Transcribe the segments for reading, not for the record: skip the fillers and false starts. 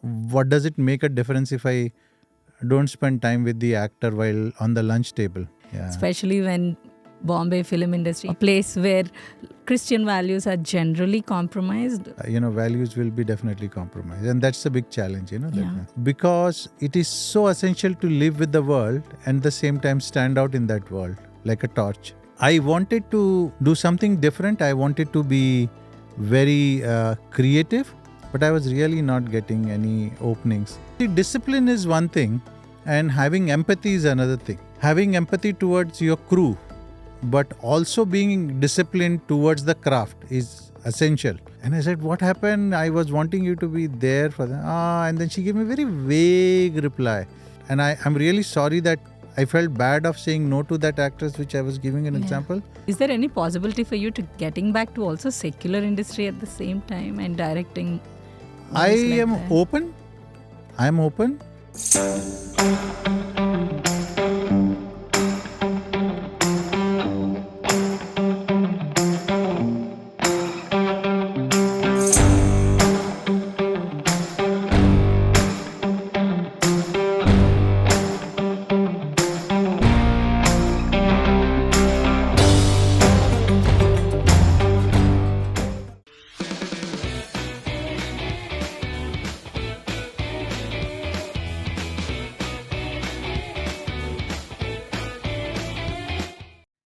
what does it make a difference if I don't spend time with the actor while on the lunch table? Yeah. Especially when Bombay film industry, a place where Christian values are generally compromised. Values will be definitely compromised, and that's a big challenge, Yeah. because it is so essential to live with the world and at the same time stand out in that world like a torch. I wanted to do something different. I wanted to be very creative, but I was really not getting any openings. See, discipline is one thing, and having empathy is another thing. Having empathy towards your crew, but also being disciplined towards the craft is essential. And I said, what happened? I was wanting you to be there for them. And then she gave me a very vague reply. And I'm really sorry that I felt bad of saying no to that actress, which I was giving an example. Is there any possibility for you to getting back to also secular industry at the same time and directing? I am open. I'm open.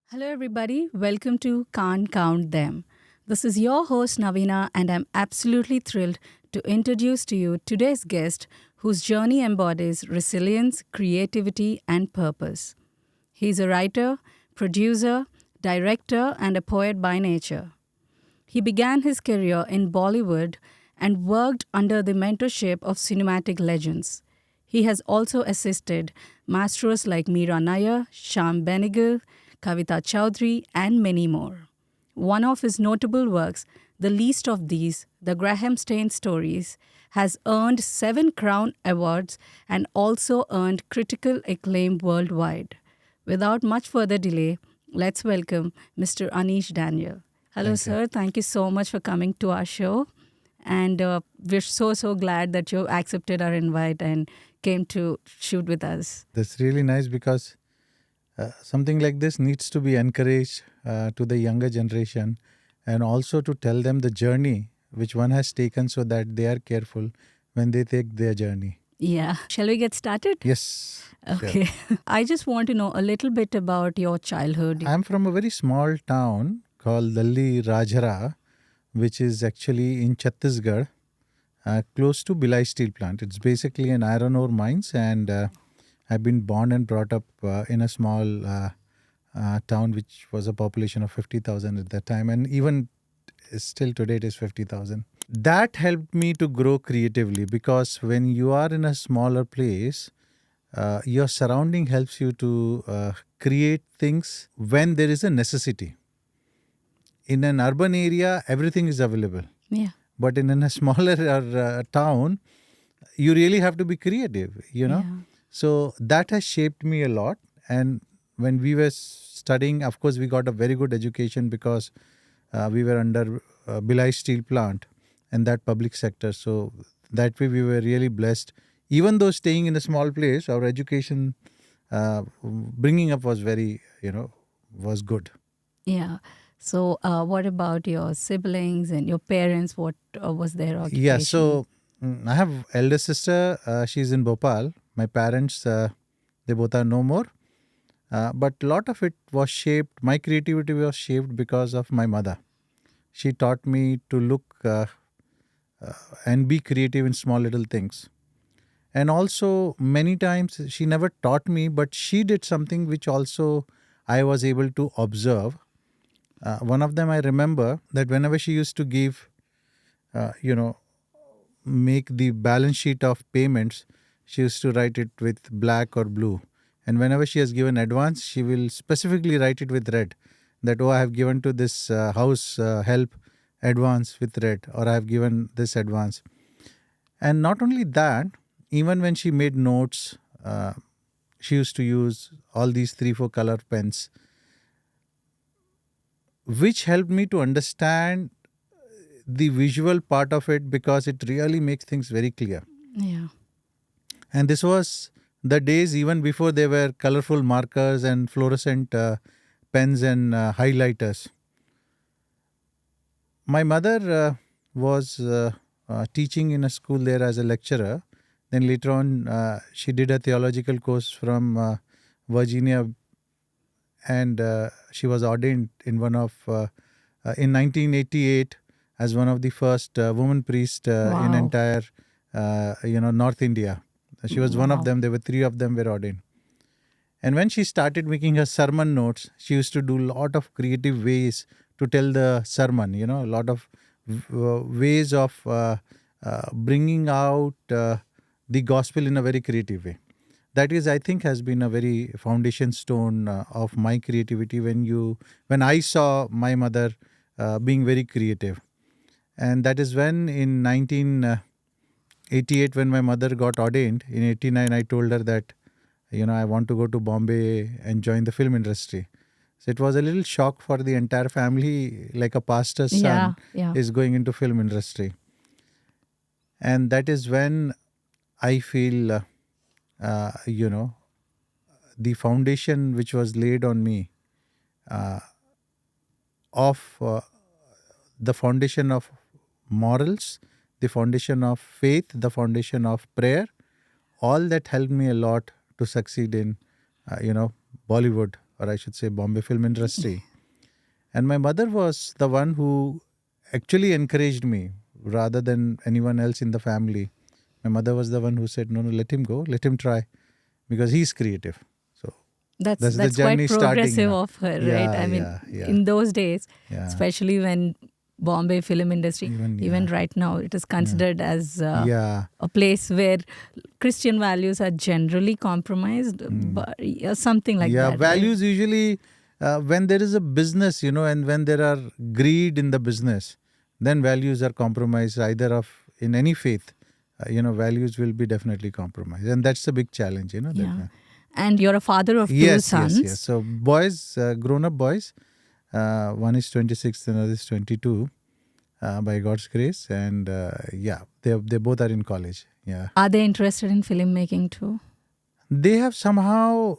Hello, everybody. Welcome to Can't Count Them. This is your host, Naveena, and I'm absolutely thrilled to introduce to you today's guest whose journey embodies resilience, creativity, and purpose. He's a writer, producer, director, and a poet by nature. He began his career in Bollywood and worked under the mentorship of cinematic legends. He has also assisted masters like Mira, Nair, Shyam, Benegal, Kavita Chaudhary, and many more. One of his notable works, the least of these, The Grahamstown Stories, has earned 7 Crown Awards and also earned critical acclaim worldwide. Without much further delay, let's welcome Mr. Aneesh Daniel. Hello, sir. Thank you so much for coming to our show. And we're so glad that you accepted our invite and came to shoot with us. That's really nice because something like this needs to be encouraged to the younger generation, and also to tell them the journey which one has taken so that they are careful when they take their journey. Yeah. Shall we get started? Yes. Okay. Sure. I just want to know a little bit about your childhood. I'm from a very small town called Dalli Rajhara, which is actually in Chhattisgarh, close to Bhilai Steel Plant. It's basically an iron ore mines, and I've been born and brought up in a small town which was a population of 50,000 at that time, and even still today it is 50,000. That helped me to grow creatively, because when you are in a smaller place, your surrounding helps you to create things when there is a necessity. In an urban area, everything is available. Yeah. But in a smaller town, you really have to be creative, Yeah. So that has shaped me a lot. And when we were studying, of course, we got a very good education because we were under Bhilai Steel Plant and that public sector. So that way we were really blessed. Even though staying in a small place, our education bringing up was very, was good. Yeah. So what about your siblings and your parents? What was their occupation? Yeah, so I have elder sister. She's in Bhopal. My parents, they both are no more. But a lot of it was shaped, my creativity was shaped because of my mother. She taught me to look and be creative in small little things. And also many times she never taught me, but she did something which also I was able to observe. One of them I remember that whenever she used to give, make the balance sheet of payments, she used to write it with black or blue. And whenever she has given advance, she will specifically write it with red. That, I have given to this house help advance with red, or I have given this advance. And not only that, even when she made notes, she used to use all these 3-4 color pens, which helped me to understand the visual part of it, because it really makes things very clear. Yeah. And this was the days even before there were colorful markers and fluorescent pens and highlighters. My mother was teaching in a school there as a lecturer. Then later on, she did a theological course from Virginia, and she was ordained in in 1988 as one of the first woman priests in Wow. entire North India. She was one of Wow. them. There were three of them were ordained. And when she started making her sermon notes, she used to do a lot of creative ways to tell the sermon, a lot of ways of bringing out the gospel in a very creative way. That is, I think, has been a very foundation stone of my creativity when I saw my mother being very creative. And that is when in 1988, when my mother got ordained, in 89, I told her that I want to go to Bombay and join the film industry. So it was a little shock for the entire family, like a pastor's Yeah. son Yeah. is going into film industry. And that is when I feel, the foundation which was laid on me of the foundation of morals, the foundation of faith, the foundation of prayer, all that helped me a lot to succeed in, Bollywood, or I should say Bombay film industry. And my mother was the one who actually encouraged me rather than anyone else in the family. My mother was the one who said, no, let him go, let him try, because he's creative. So that's the That's quite journey starting progressive now. of her, right? Yeah, I mean, yeah, yeah, in those days, yeah. especially when Bombay film industry, Even, even yeah, right now, it is yeah. considered as Yeah. a place where Christian values are generally compromised, but something like Yeah, that, right? values usually, when there is a business, and when there are greed in the business, then values are compromised either of in any faith. Values will be definitely compromised. And that's a big challenge, that. Yeah. And you're a father of two Yes, yes, yes. sons. So boys, grown up boys, one is 26, another is 22, by God's grace. And yeah, they both are in college. Yeah. Are they interested in filmmaking too? They have somehow,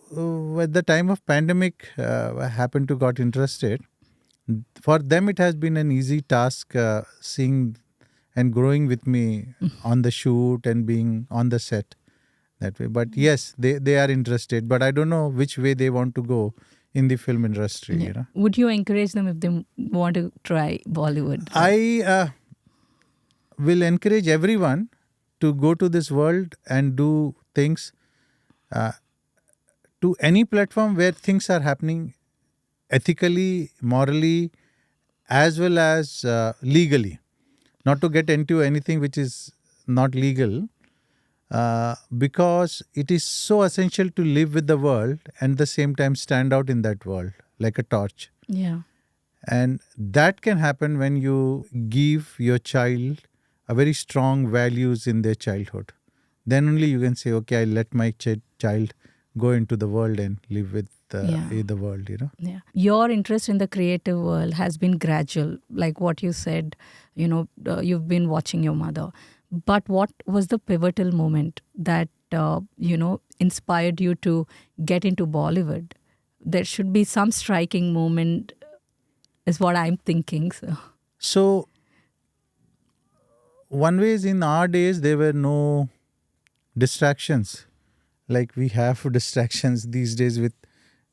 at the time of pandemic, happened to got interested. For them, it has been an easy task seeing and growing with me on the shoot and being on the set that way. But yes, they are interested. But I don't know which way they want to go in the film industry. Yeah. Would you encourage them if they want to try Bollywood? I will encourage everyone to go to this world and do things uh, to any platform where things are happening ethically, morally, as well as legally. Not to get into anything which is not legal, because it is so essential to live with the world and at the same time stand out in that world like a torch. Yeah. And that can happen when you give your child a very strong values in their childhood. Then only you can say, okay, I let my child go into the world and live with the world, Yeah. Your interest in the creative world has been gradual, like what you said, you've been watching your mother. But what was the pivotal moment that, inspired you to get into Bollywood? There should be some striking moment, is what I'm thinking. So one way is, in our days, there were no distractions like we have distractions these days with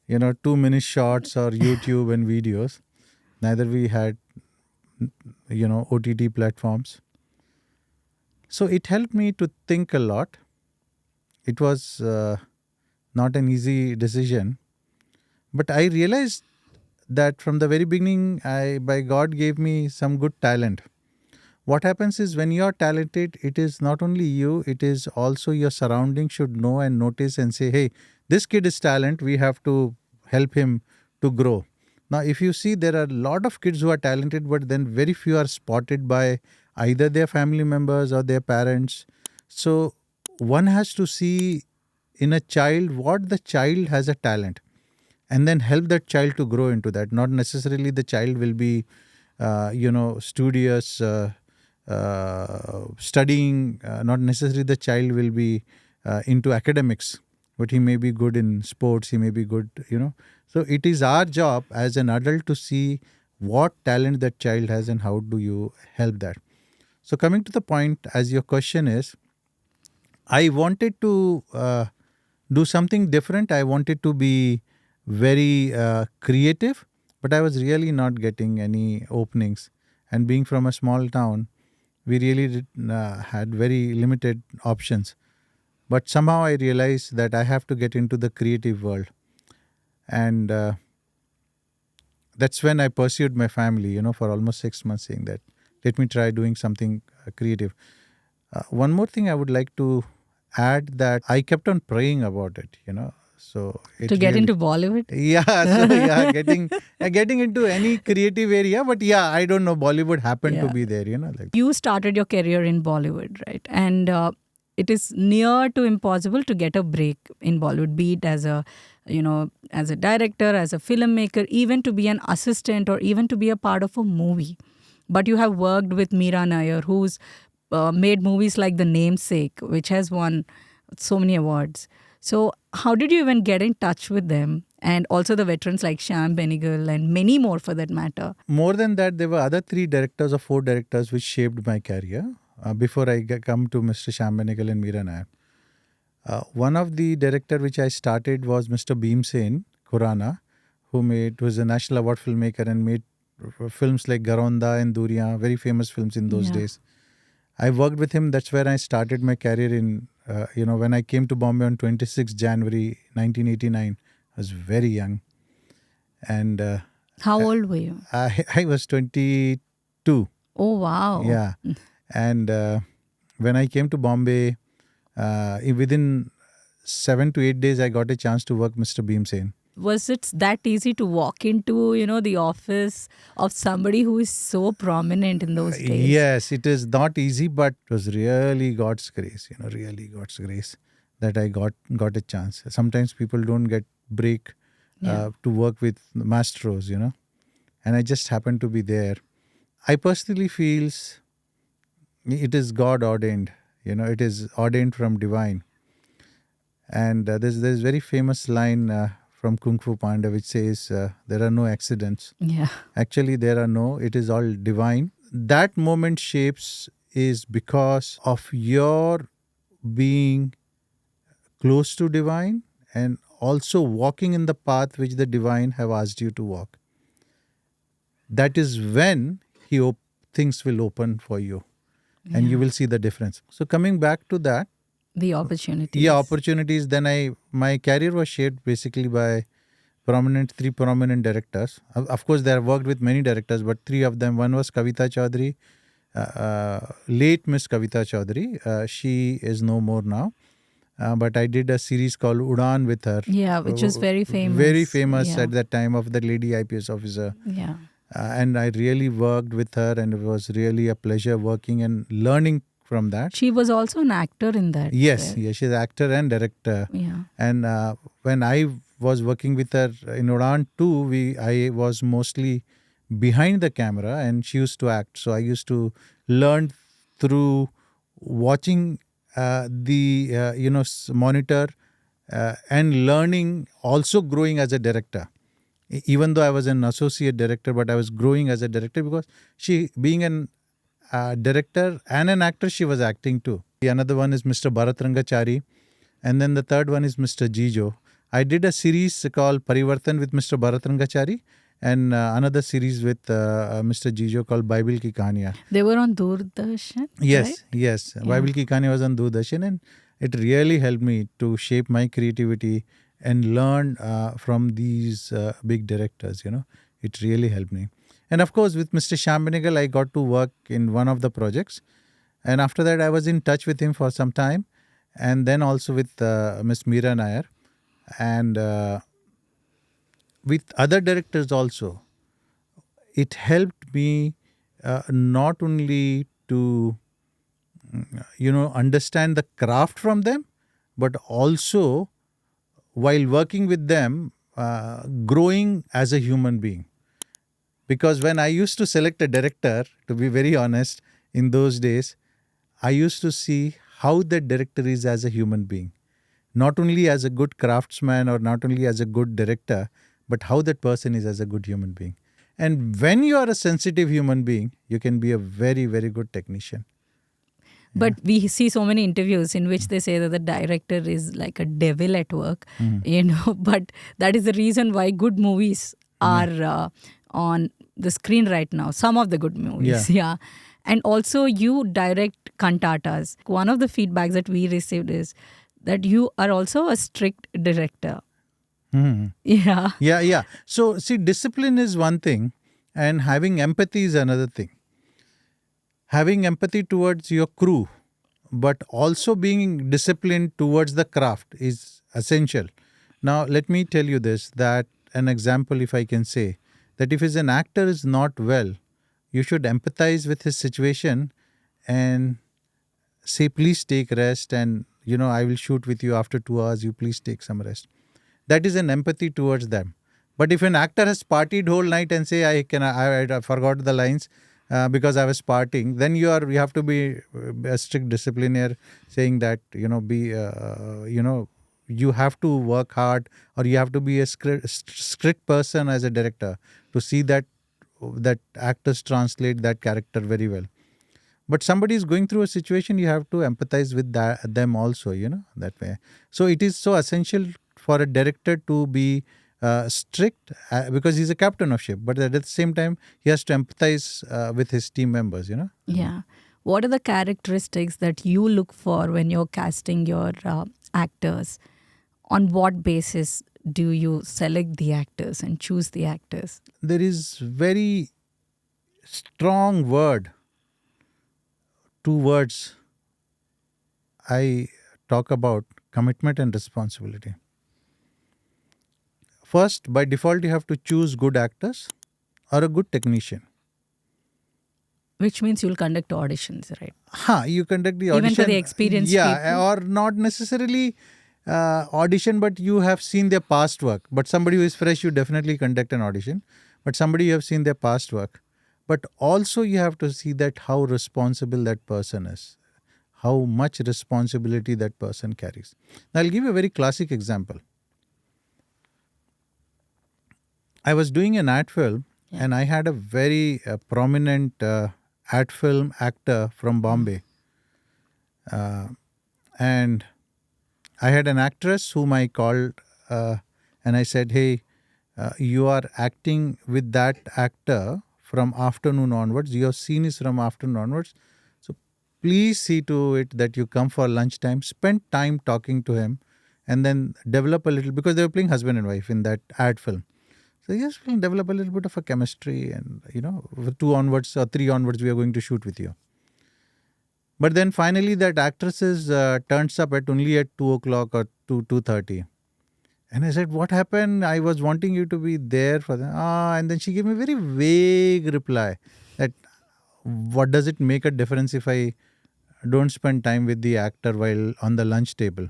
2-minute shots or YouTube and videos. Neither we had OTT platforms. So it helped me to think a lot. It was not an easy decision, but I realized that from the very beginning, by God gave me some good talent. What happens is, when you are talented, it is not only you, it is also your surroundings should know and notice and say, hey, this kid is talent, we have to help him to grow. Now, if you see, there are a lot of kids who are talented, but then very few are spotted by either their family members or their parents. So one has to see in a child what the child has a talent, and then help that child to grow into that. Not necessarily the child will be, studious, studying. Not necessarily the child will be into academics, but he may be good in sports. He may be good, So it is our job as an adult to see what talent that child has and how do you help that. So coming to the point, as your question is, I wanted to do something different. I wanted to be very creative, but I was really not getting any openings. And being from a small town, we really had very limited options. But somehow I realized that I have to get into the creative world. And that's when I pursued my family, for almost 6 months, saying that let me try doing something creative. One more thing I would like to add, that I kept on praying about it. So it To get really, into Bollywood? yeah, so yeah, getting into any creative area, but yeah, I don't know, Bollywood happened to Yeah. be there, like. You started your career in Bollywood, right? And it is near to impossible to get a break in Bollywood, be it as a director, as a filmmaker, even to be an assistant or even to be a part of a movie. But you have worked with Mira Nair, who's made movies like The Namesake, which has won so many awards. So how did you even get in touch with them? And also the veterans like Shyam, Benegal, and many more for that matter. More than that, there were other 3 directors or 4 directors which shaped my career before I come to Mr. Shyam Benegal and Mira Nair. One of the director which I started was Mr. Bhimsen Khurana, who was a national award filmmaker and made films like Garonda and Duriya, very famous films in those days. I worked with him. That's where I started my career in, when I came to Bombay on 26 January 1989. I was very young. And How old were you? I was 22. Oh, wow. Yeah. And when I came to Bombay, within 7 to 8 days, I got a chance to work Mr. Bhimsen. Was it that easy to walk into, the office of somebody who is so prominent in those days? Yes, it is not easy, but it was really God's grace, really God's grace that I got a chance. Sometimes people don't get break to work with maestros, and I just happened to be there. I personally feels it is God ordained, it is ordained from divine. And there's very famous line from Kung Fu Panda which says there are no accidents. Yeah. Actually, there are no, it is all divine. That moment shapes is because of your being close to divine and also walking in the path which the divine have asked you to walk. That is when things will open for you and you will see the difference. So coming back to that, The opportunities. yeah, opportunities. Then my career was shaped basically by 3 prominent directors. Of course, I worked with many directors, but 3 of them. One was Kavita Chaudhary, late Miss Kavita Chaudhary. She is no more now. But I did a series called Udaan with her. Yeah, which was very famous. Very famous at that time, of the lady IPS officer. Yeah. And I really worked with her, and it was really a pleasure working and learning from that. She was also an actor in that. Yes, she's an actor and director. Yeah. And when I was working with her in Udaan too, I was mostly behind the camera and she used to act. So I used to learn through watching the monitor and learning, also growing as a director. Even though I was an associate director, but I was growing as a director because she, being an director and an actor, she was acting too. Another one is Mr. Bharat Rangachari, and then the third one is Mr. Jijo. I did a series called Parivartan with Mr. Bharat Rangachari, and another series with Mr. Jijo called Bible Ki Kahaniyan. They were on Doordarshan. Yes, right? yes. Yeah. Bible Ki Kahaniyan was on Doordarshan, and it really helped me to shape my creativity and learn from these big directors. It really helped me. And of course, with Mr. Shyam Benegal, I got to work in one of the projects. And after that, I was in touch with him for some time. And then also with Miss Mira Nair. And with other directors also. It helped me not only to, understand the craft from them, but also while working with them, growing as a human being. Because when I used to select a director, to be very honest, in those days, I used to see how the director is as a human being. Not only as a good craftsman or not only as a good director, but how that person is as a good human being. And when you are a sensitive human being, you can be a very, very good technician. But we see so many interviews in which they say that the director is like a devil at work, but that is the reason why good movies are on the screen right now. Some of the good movies, yeah. And also you direct cantatas. One of the feedbacks that we received is that you are also a strict director. Yeah. Yeah. So, see, discipline is one thing and having empathy is another thing. Having empathy towards your crew, but also being disciplined towards the craft is essential. Now, let me tell you this, that an example, if I can say, that if an actor is not well, you should empathize with his situation and say, please take rest and, I will shoot with you after 2 hours, you please take some rest. That is an empathy towards them. But if an actor has partied whole night and say, I forgot the lines because I was partying, then you have to be a strict disciplinaire, saying that, you have to work hard, or you have to be a strict person as a director to see that actors translate that character very well. But somebody is going through a situation, you have to empathize with them also, that way. So it is so essential for a director to be strict because he's a captain of ship, but at the same time, he has to empathize with his team members, Yeah. What are the characteristics that you look for when you're casting your actors? On what basis do you select the actors and choose the actors? There is very strong word, 2 words I talk about: commitment and responsibility. First, by default, you have to choose good actors or a good technician. Which means you'll conduct auditions, right? You conduct the audition. Even for the experienced people? Or not necessarily audition, but you have seen their past work. But somebody who is fresh, you definitely conduct an audition. But somebody you have seen their past work. But also you have to see that how responsible that person is, how much responsibility that person carries. Now, I'll give you a very classic example. I was doing an ad film, and I had a very prominent ad film actor from Bombay. And I had an actress whom I called and I said, hey, you are acting with that actor from afternoon onwards. Your scene is from afternoon onwards. So please see to it that you come for lunchtime, spend time talking to him, and then develop a little, because they were playing husband and wife in that ad film. So yes, we'll develop a little bit of a chemistry, and 2 onwards or 3 onwards, we are going to shoot with you. But then finally that actress turns up only at 2 o'clock or 2:30. And I said, what happened? I was wanting you to be there for that. And then she gave me a very vague reply that, what does it make a difference if I don't spend time with the actor while on the lunch table?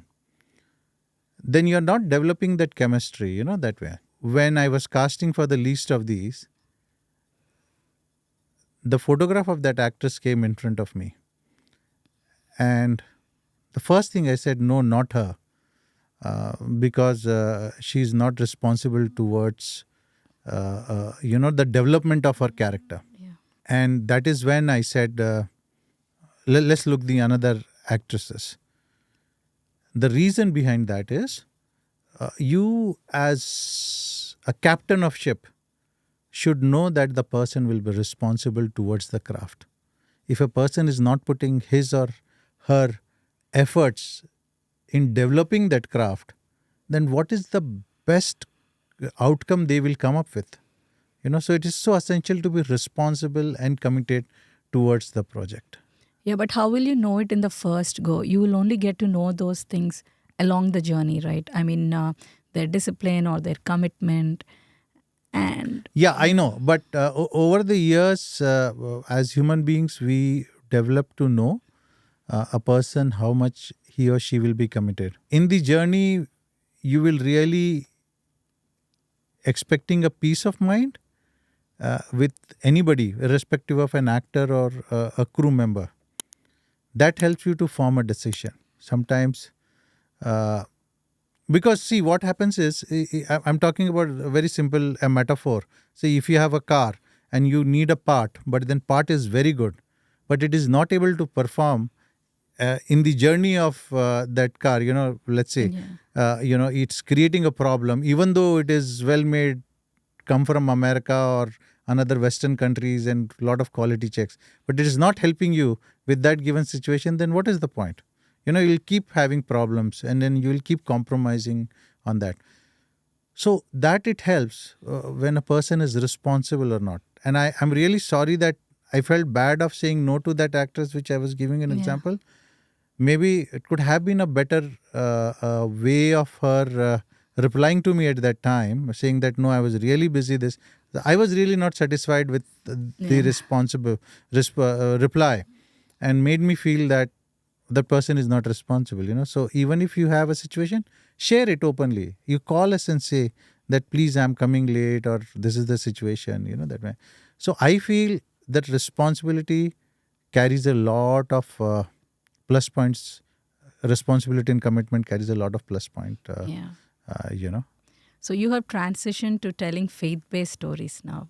Then you're not developing that chemistry, that way. When I was casting for the least of these, the photograph of that actress came in front of me. And the first thing I said, no, not her. Because she's not responsible towards, the development of her character. Yeah. And that is when I said, let's look the another actresses. The reason behind that is, you as a captain of ship should know that the person will be responsible towards the craft. If a person is not putting his or her efforts in developing that craft, then what is the best outcome they will come up with? So it is so essential to be responsible and committed towards the project. Yeah, but how will you know it in the first go? You will only get to know those things along the journey, right? I mean, their discipline or their commitment. And yeah, I know. But over the years, as human beings, we develop to know a person how much he or she will be committed. In the journey, you will really expecting a peace of mind, with anybody, irrespective of an actor or a crew member. That helps you to form a decision. Sometimes, because see, what happens is, I'm talking about a very simple a metaphor. See, if you have a car and you need a part, but then part is very good, but it is not able to perform in the journey of that car, let's say, it's creating a problem, even though it is well made, come from America or another Western countries and a lot of quality checks, but it is not helping you with that given situation, then what is the point? You'll keep having problems and then you'll keep compromising on that. So that it helps when a person is responsible or not. And I'm really sorry that I felt bad of saying no to that actress, which I was giving an example. Maybe it could have been a better way of her replying to me at that time, saying that, no, I was really busy. I was really not satisfied with the reply, and made me feel that the person is not responsible. So even if you have a situation, share it openly. You call us and say that, please, I'm coming late, or this is the situation, that way. So I feel that responsibility carries a lot of plus points. Responsibility and commitment carries a lot of plus point. So you have transitioned to telling faith-based stories now,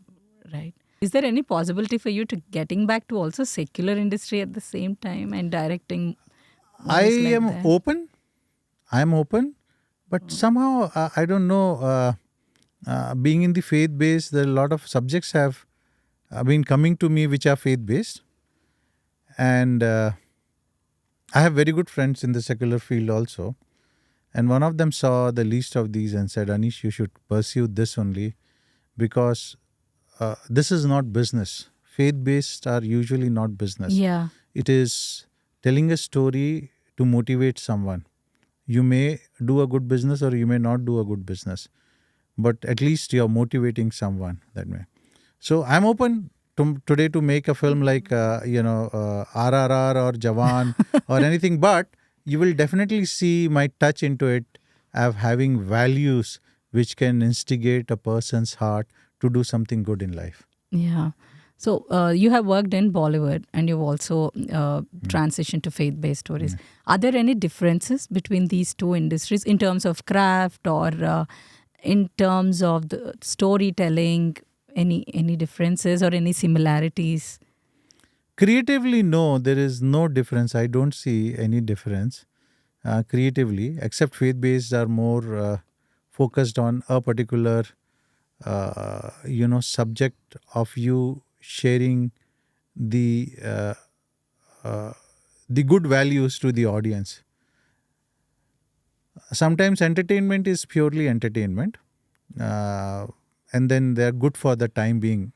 right? Is there any possibility for you to getting back to also secular industry at the same time and directing? I am open. But somehow I don't know. Being in the faith-based, there are a lot of subjects have been coming to me which are faith-based, and I have very good friends in the secular field also. And one of them saw the least of these and said, Aneesh, you should pursue this only, because this is not business. Faith-based are usually not business. Yeah. It is telling a story to motivate someone. You may do a good business or you may not do a good business, but at least you're motivating someone that way. So I'm open today to make a film like, RRR or Jawan or anything, but you will definitely see my touch into it of having values which can instigate a person's heart to do something good in life. Yeah. So you have worked in Bollywood and you've also transitioned to faith-based stories. Are there any differences between these two industries in terms of craft or in terms of the storytelling? Any differences or any similarities? Creatively, no, there is no difference. I don't see any difference creatively, except faith-based are more focused on a particular, subject of you sharing the good values to the audience. Sometimes entertainment is purely entertainment, and then they're good for the time being.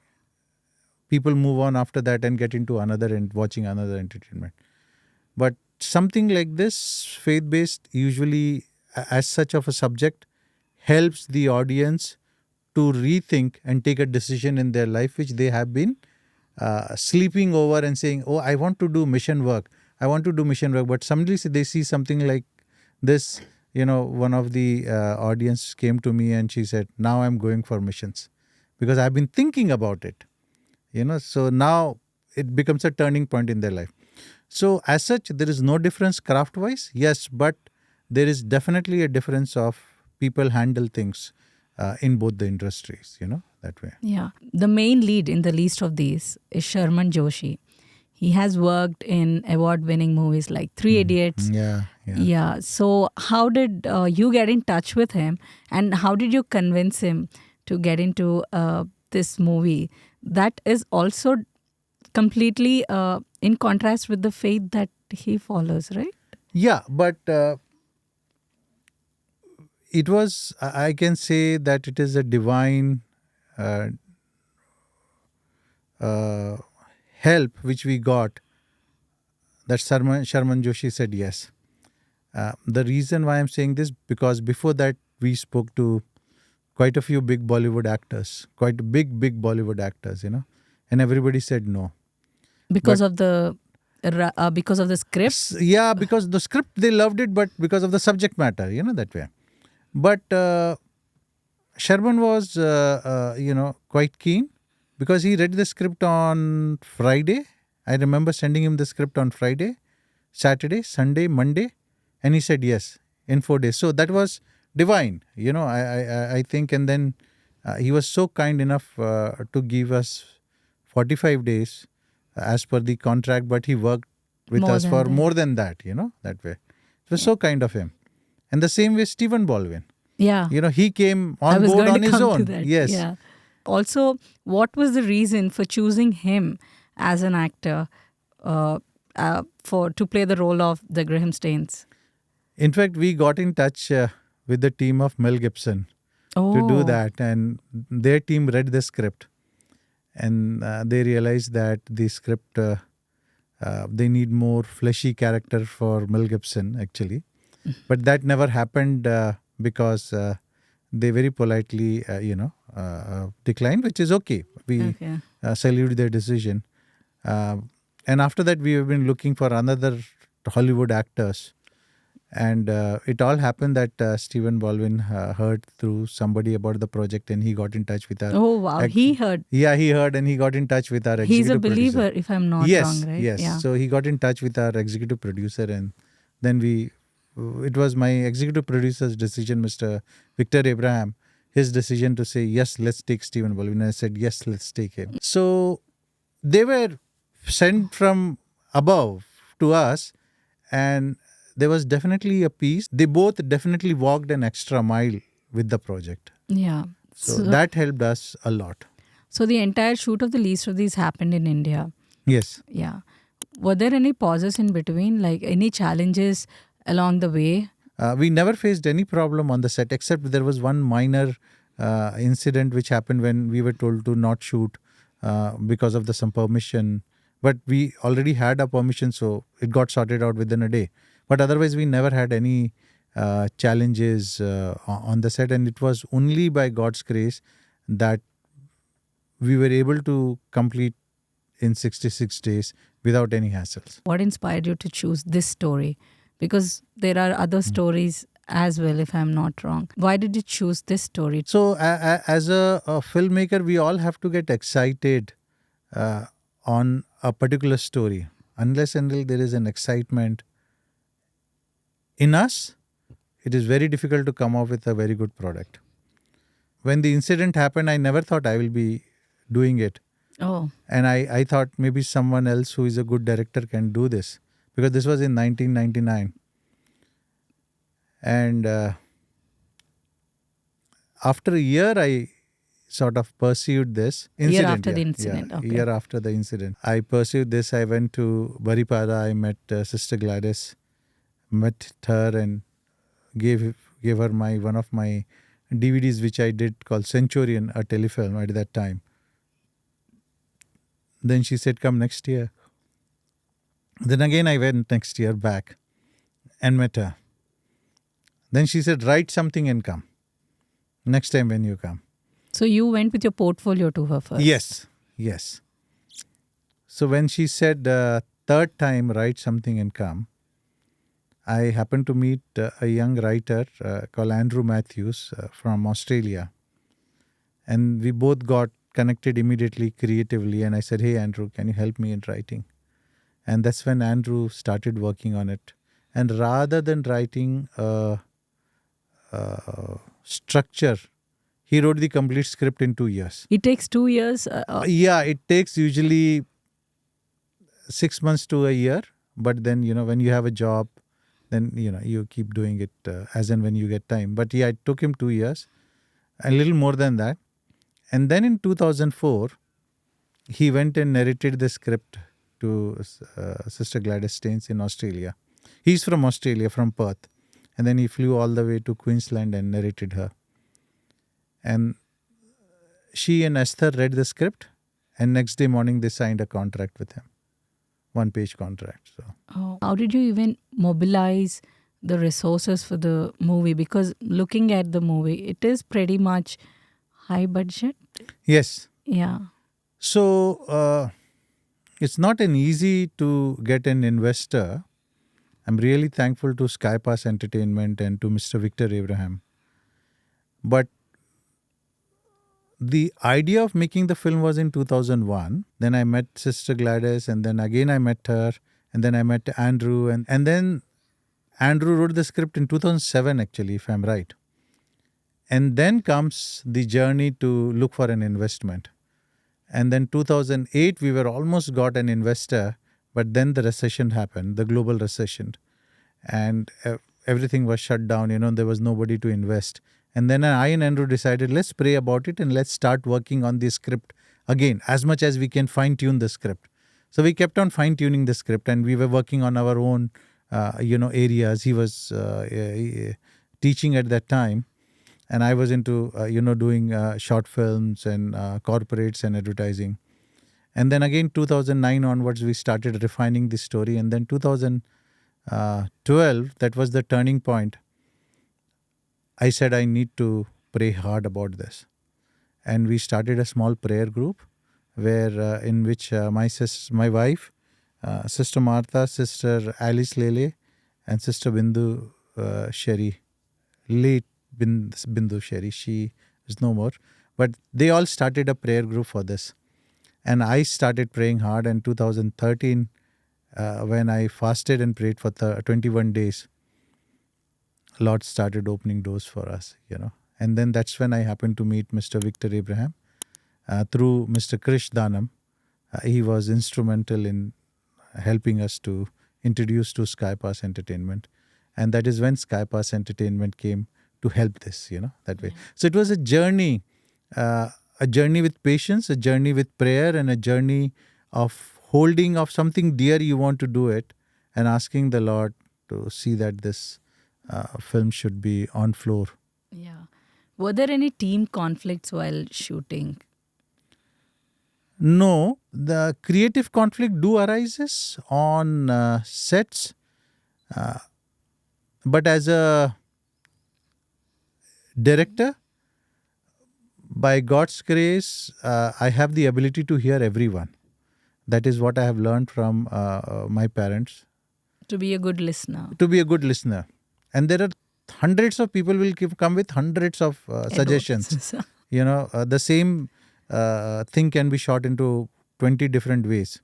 People move on after that and get into another and watching another entertainment. But something like this, faith-based, usually as such of a subject, helps the audience to rethink and take a decision in their life which they have been sleeping over and saying, oh, I want to do mission work. But suddenly they see something like this. One of the audience came to me and she said, now I'm going for missions because I've been thinking about it. So now it becomes a turning point in their life. So as such, there is no difference craft-wise, yes, but there is definitely a difference of people handle things in both the industries, that way. Yeah. The main lead in the least of these is Sharman Joshi. He has worked in award-winning movies like Three Idiots. Yeah. So how did you get in touch with him and how did you convince him to get into this movie? That is also completely in contrast with the faith that he follows, right? Yeah, but it was, I can say that it is a divine help which we got, that Sharman Joshi said yes. The reason why I'm saying this, because before that we spoke to quite a few big Bollywood actors, quite big Bollywood actors, and everybody said no. Because of the script? Yeah, because the script, they loved it, but because of the subject matter, that way. But Sharman was, quite keen because he read the script on Friday. I remember sending him the script on Friday, Saturday, Sunday, Monday, and he said yes in 4 days. So that was divine, I think. And then he was so kind enough to give us 45 days as per the contract, but he worked with More us than for that. more than that, that way. It was so kind of him. And the same way Stephen Baldwin. Yeah. He came I on was board going on to his come to own. that. Yes. Yeah. Also, what was the reason for choosing him as an actor to play the role of the Graham Staines? In fact, we got in touch with the team of Mel Gibson to do that, and their team read the script, and they realized that the script they need more fleshy character for Mel Gibson actually, but that never happened because they very politely declined, which is okay. We salute their decision, and after that we have been looking for another Hollywood actors. And it all happened that Stephen Baldwin heard through somebody about the project, and he got in touch with our... Oh, wow. He heard. Yeah, he heard, and he got in touch with our executive He's a believer, producer. if I'm not wrong, right? Yes. Yeah. So he got in touch with our executive producer, and then it was my executive producer's decision, Mr. Victor Abraham, his decision to say, yes, let's take Stephen Baldwin. And I said, yes, let's take him. So they were sent from above to us, and there was definitely a piece. They both definitely walked an extra mile with the project. Yeah. So that helped us a lot. So the entire shoot of the least of these happened in India. Yes. Yeah. Were there any pauses in between, like any challenges along the way? We never faced any problem on the set, except there was one minor incident which happened when we were told to not shoot because of some permission. But we already had a permission, so it got sorted out within a day. But otherwise, we never had any challenges on the set. And it was only by God's grace that we were able to complete in 66 days without any hassles. What inspired you to choose this story? Because there are other stories as well, if I'm not wrong. Why did you choose this story? So as a filmmaker, we all have to get excited on a particular story. Unless and until there is an excitement in us, it is very difficult to come up with a very good product. When the incident happened, I never thought I will be doing it. Oh. And I thought maybe someone else who is a good director can do this. Because this was in 1999. And after a year, I sort of pursued this incident. Year after the incident. Yeah, okay. Year after the incident. I pursued this. I went to Baripada. I met Sister Gladys. Met her and gave her one of my DVDs which I did called Centurion, a telefilm at that time. Then she said, come next year. Then again I went next year back and met her. Then she said, write something and come. Next time when you come. So you went with your portfolio to her first? Yes. So when she said, third time, write something and come, I happened to meet a young writer called Andrew Matthews from Australia. And we both got connected immediately creatively. And I said, hey, Andrew, can you help me in writing? And that's when Andrew started working on it. And rather than writing a structure, he wrote the complete script in 2 years. It takes 2 years? Yeah, it takes usually 6 months to a year. But then, when you have a job, then, you keep doing it as and when you get time. But yeah, it took him 2 years, a little more than that. And then in 2004, he went and narrated the script to Sister Gladys Staines in Australia. He's from Australia, from Perth. And then he flew all the way to Queensland and narrated her. And she and Esther read the script, and next day morning they signed a contract with him. 1-page contract. So. Oh. How did you even mobilize the resources for the movie? Because looking at the movie, it is pretty much high budget. Yes. Yeah. So it's not an easy to get an investor. I'm really thankful to Skypass Entertainment and to Mr. Victor Abraham. But the idea of making the film was in 2001. Then I met Sister Gladys, and then again I met her, and then I met Andrew, and then Andrew wrote the script in 2007, actually, if I'm right. And then comes the journey to look for an investment. And then 2008, we were almost got an investor, but then the recession happened, the global recession. And everything was shut down, there was nobody to invest. And then I and Andrew decided, let's pray about it and let's start working on the script again, as much as we can fine-tune the script. So we kept on fine-tuning the script, and we were working on our own, areas. He was teaching at that time, and I was into, doing short films and corporates and advertising. And then again, 2009 onwards, we started refining the story. And then 2012, that was the turning point. I said, I need to pray hard about this. And we started a small prayer group where in which my wife, Sister Martha, Sister Alice Lele, and Sister Bindu Sherry, late Bindu Sherry, she is no more. But they all started a prayer group for this. And I started praying hard. And 2013, when I fasted and prayed for 21 days, Lord started opening doors for us, And then that's when I happened to meet Mr. Victor Abraham through Mr. Krish Danam. He was instrumental in helping us to introduce to Skypass Entertainment. And that is when Skypass Entertainment came to help this, that way. So it was a journey with patience, a journey with prayer, and a journey of holding of something dear you want to do it, and asking the Lord to see that this film should be on floor. Yeah. Were there any team conflicts while shooting? No, the creative conflict do arises on sets, but as a director, by God's grace, I have the ability to hear everyone. That is what I have learned from my parents. To be a good listener. To be a good listener. And there are hundreds of people will come with hundreds of suggestions. The same thing can be shot into 20 different ways.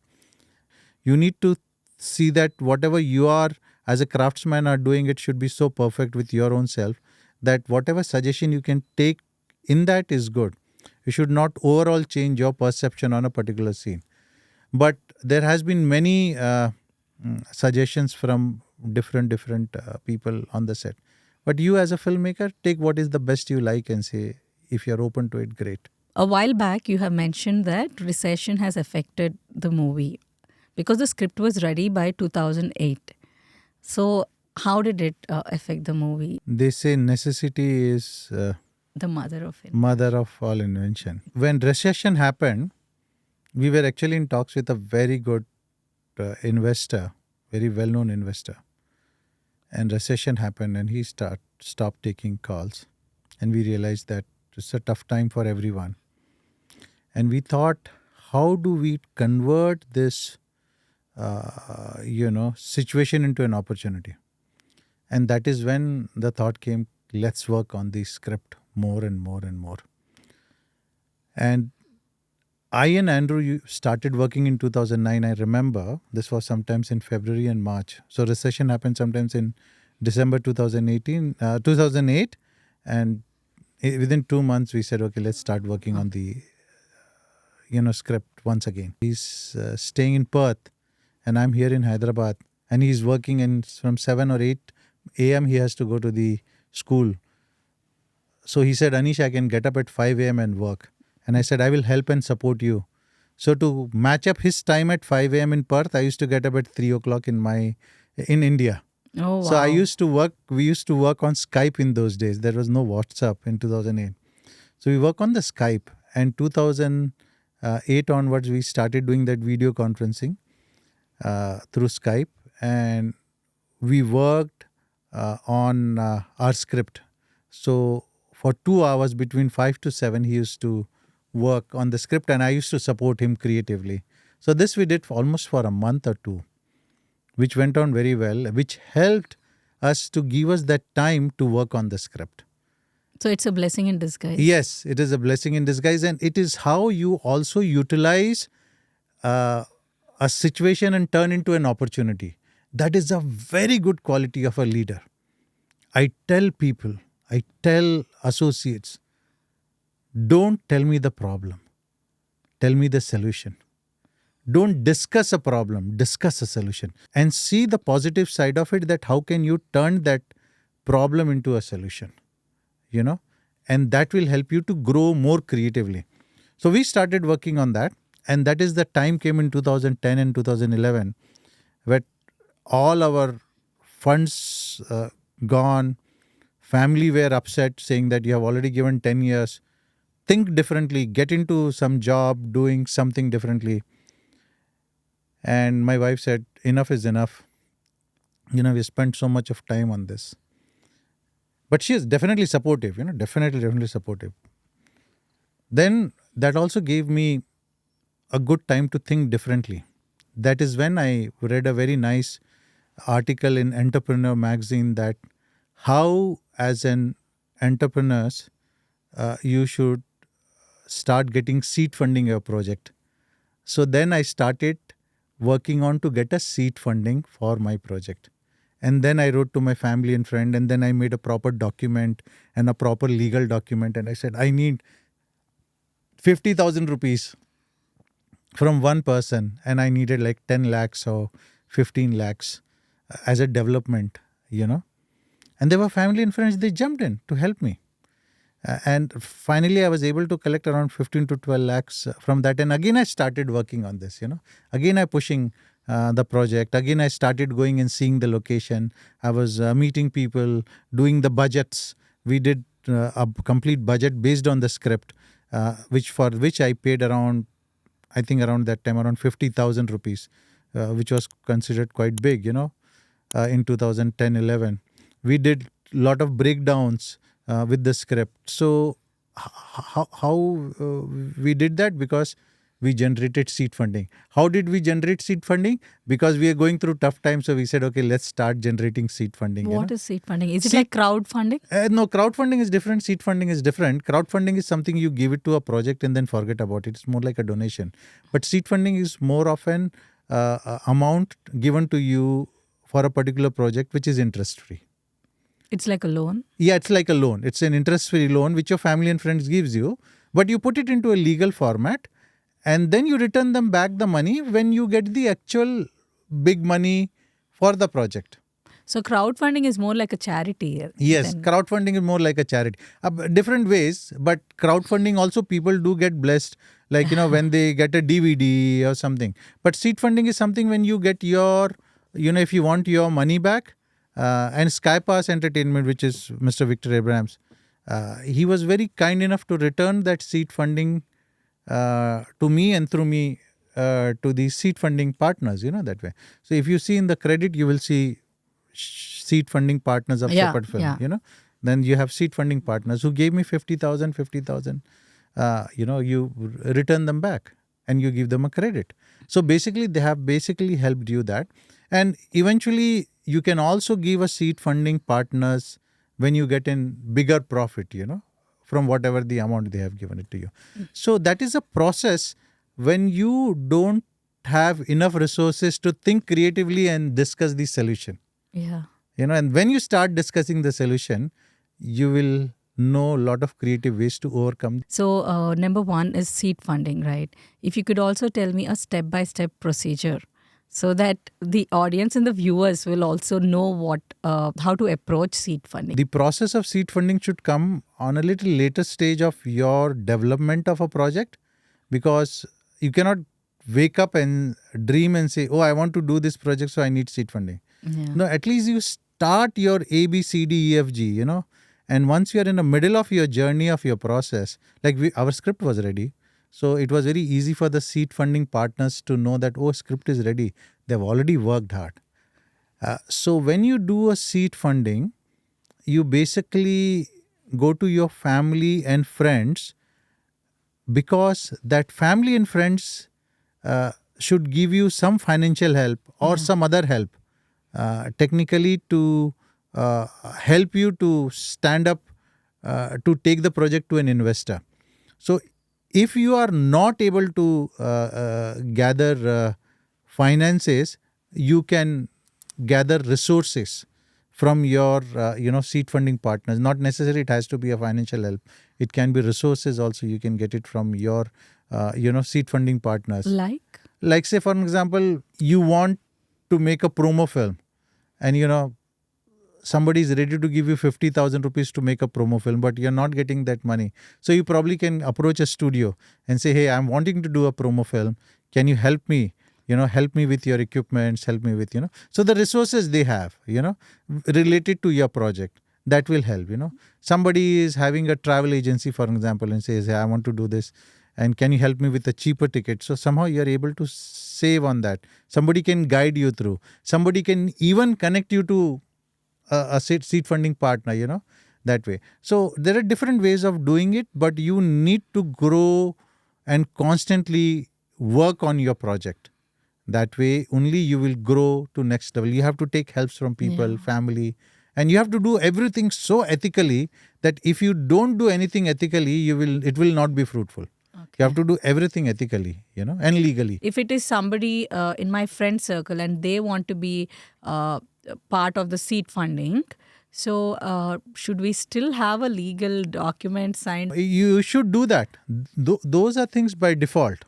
You need to see that whatever you are as a craftsman are doing, it should be so perfect with your own self that whatever suggestion you can take in that is good. You should not overall change your perception on a particular scene. But there has been many suggestions from different people on the set. But you as a filmmaker, take what is the best you like and say, if you're open to it, great. A while back, you have mentioned that recession has affected the movie because the script was ready by 2008. So how did it affect the movie? They say necessity is the mother of all invention. When recession happened, we were actually in talks with a very good investor, very well-known investor. And recession happened and he stopped taking calls. And we realized that it's a tough time for everyone. And we thought, how do we convert this, situation into an opportunity? And that is when the thought came, let's work on the script more and more and more. And I and Andrew started working in 2009. I remember this was sometimes in February and March. So recession happened sometimes in December 2008. And within 2 months, we said, okay, let's start working on the, script once again. He's staying in Perth and I'm here in Hyderabad. And he's working and from 7 or 8 a.m. he has to go to the school. So he said, Aneesh, I can get up at 5 a.m. and work. And I said, I will help and support you. So to match up his time at 5 a.m. in Perth, I used to get up at 3 o'clock in India. Oh, wow. So we used to work on Skype in those days. There was no WhatsApp in 2008. So we work on the Skype. And 2008 onwards, we started doing that video conferencing through Skype. And we worked on our script. So for 2 hours between 5 to 7, he used to work on the script and I used to support him creatively. So this we did almost for a month or two, which went on very well, which helped us to give us that time to work on the script. So it's a blessing in disguise. Yes, it is a blessing in disguise, and it is how you also utilize uh, a situation and turn into an opportunity. That is a very good quality of a leader. I tell people, I tell associates, don't tell me the problem, tell me the solution. Don't discuss a problem, discuss a solution, and see the positive side of it, that how can you turn that problem into a solution, you know, and that will help you to grow more creatively. So we started working on that, and that is the time came in 2010 and 2011 where all our funds gone, family were upset saying that you have already given 10 years, think differently, get into some job doing something differently. And my wife said, enough is enough. We spent so much of time on this. But she is definitely supportive, definitely supportive. Then that also gave me a good time to think differently. That is when I read a very nice article in Entrepreneur magazine that how as an entrepreneur you should start getting seed funding your project. So then I started working on to get a seed funding for my project. And then I wrote to my family and friend, and then I made a proper document and a proper legal document. And I said, I need 50,000 rupees from one person, and I needed like 10 lakhs or 15 lakhs as a development. And there were family and friends, they jumped in to help me. And finally, I was able to collect around 15 to 12 lakhs from that. And again, I started working on this, Again, I pushing the project. Again, I started going and seeing the location. I was meeting people, doing the budgets. We did a complete budget based on the script, which I paid around, I think around that time, around 50,000 rupees, which was considered quite big, in 2010-11. We did a lot of breakdowns with the script. So how we did that? Because we generated seed funding. How did we generate seed funding? Because we are going through tough times. So we said, okay, let's start generating seed funding. What is seed funding? Is it like crowdfunding? No, crowdfunding is different. Seed funding is different. Crowdfunding is something you give it to a project and then forget about it. It's more like a donation. But seed funding is more of an amount given to you for a particular project, which is interest-free. It's like a loan? Yeah, it's like a loan. It's an interest-free loan which your family and friends gives you, but you put it into a legal format and then you return them back the money when you get the actual big money for the project. So crowdfunding is more like a charity. Yes, crowdfunding is more like a charity. Different ways, but crowdfunding also people do get blessed, like, when they get a DVD or something. But seed funding is something when you get your, if you want your money back, and Sky Pass Entertainment, which is Mr. Victor Abrahams, he was very kind enough to return that seed funding to me and through me to the seed funding partners, that way. So if you see in the credit, you will see seed funding partners of Shepherd Film, Then you have seed funding partners who gave me 50,000, you return them back and you give them a credit. So basically, they have helped you that. And eventually, you can also give a seed funding partners when you get in bigger profit, from whatever the amount they have given it to you. So that is a process when you don't have enough resources to think creatively and discuss the solution. Yeah. And when you start discussing the solution, you will know a lot of creative ways to overcome. So number one is seed funding, right? If you could also tell me a step-by-step procedure, so that the audience and the viewers will also know how to approach seed funding. The process of seed funding should come on a little later stage of your development of a project, because you cannot wake up and dream and say, oh, I want to do this project, so I need seed funding. Yeah. No, at least you start your A, B, C, D, E, F, G, and once you are in the middle of your journey of your process, like our script was ready. So it was very easy for the seed funding partners to know that, oh, script is ready. They've already worked hard. So when you do a seed funding, you basically go to your family and friends, because that family and friends should give you some financial help or some other help, technically to help you to stand up to take the project to an investor. So if you are not able to gather finances, you can gather resources from your seed funding partners. Not necessarily it has to be a financial help. It can be resources also. You can get it from your seed funding partners. Like say for example, you want to make a promo film, and somebody is ready to give you 50,000 rupees to make a promo film, but you're not getting that money. So you probably can approach a studio and say, hey, I'm wanting to do a promo film. Can you help me? Help me with your equipments, help me with, So the resources they have, related to your project, that will help, Somebody is having a travel agency, for example, and says, hey, I want to do this. And can you help me with a cheaper ticket? So somehow you're able to save on that. Somebody can guide you through. Somebody can even connect you to a seed funding partner, that way. So there are different ways of doing it, but you need to grow and constantly work on your project. That way only you will grow to next level. You have to take helps from people, family, and you have to do everything so ethically that if you don't do anything ethically, it will not be fruitful. You have to do everything ethically, and legally. If it is somebody in my friend circle and they want to be part of the seed funding, so should we still have a legal document signed? You should do that. Those are things by default.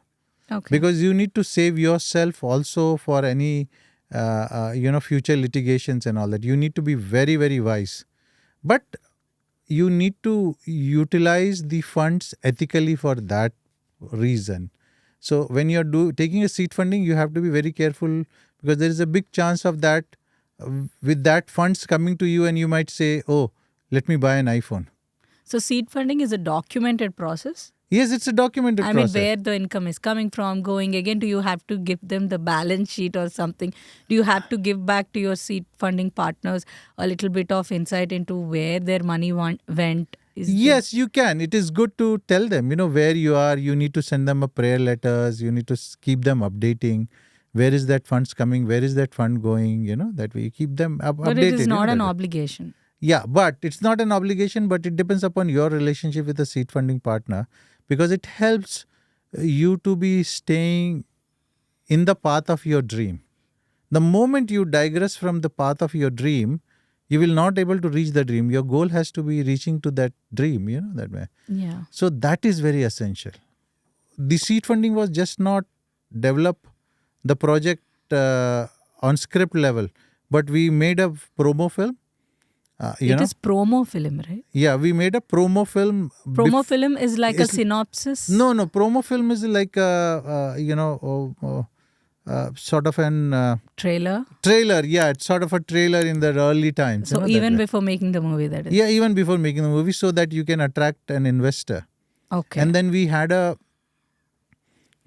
Okay. Because you need to save yourself also for any future litigations and all that. You need to be very, very wise. But you need to utilize the funds ethically for that reason. So when you're taking a seed funding, you have to be very careful, because there is a big chance of that with that funds coming to you, and you might say, oh, let me buy an iPhone. So seed funding is a documented process? Yes, it's a documented process. I mean, where the income is coming from, going again, do you have to give them the balance sheet or something? Do you have to give back to your seed funding partners a little bit of insight into where their money went? Yes, you can. It is good to tell them, where you are. You need to send them a prayer letters. You need to keep them updating. Where is that funds coming? Where is that fund going? That way you keep them updated. But it is not an obligation. Yeah, but it's not an obligation, but it depends upon your relationship with the seed funding partner, because it helps you to be staying in the path of your dream. The moment you digress from the path of your dream, you will not able to reach the dream. Your goal has to be reaching to that dream, that way. Yeah. So that is very essential. The seed funding was just not develop the project on script level, but we made a promo film. It is promo film, right? Yeah, we made a promo film. Promo film is like a synopsis? No, promo film is like a, sort of an... trailer? Trailer, yeah. It's sort of a trailer in the early times. So even before making the movie, that is? Yeah, even before making the movie, so that you can attract an investor. Okay. And then we had a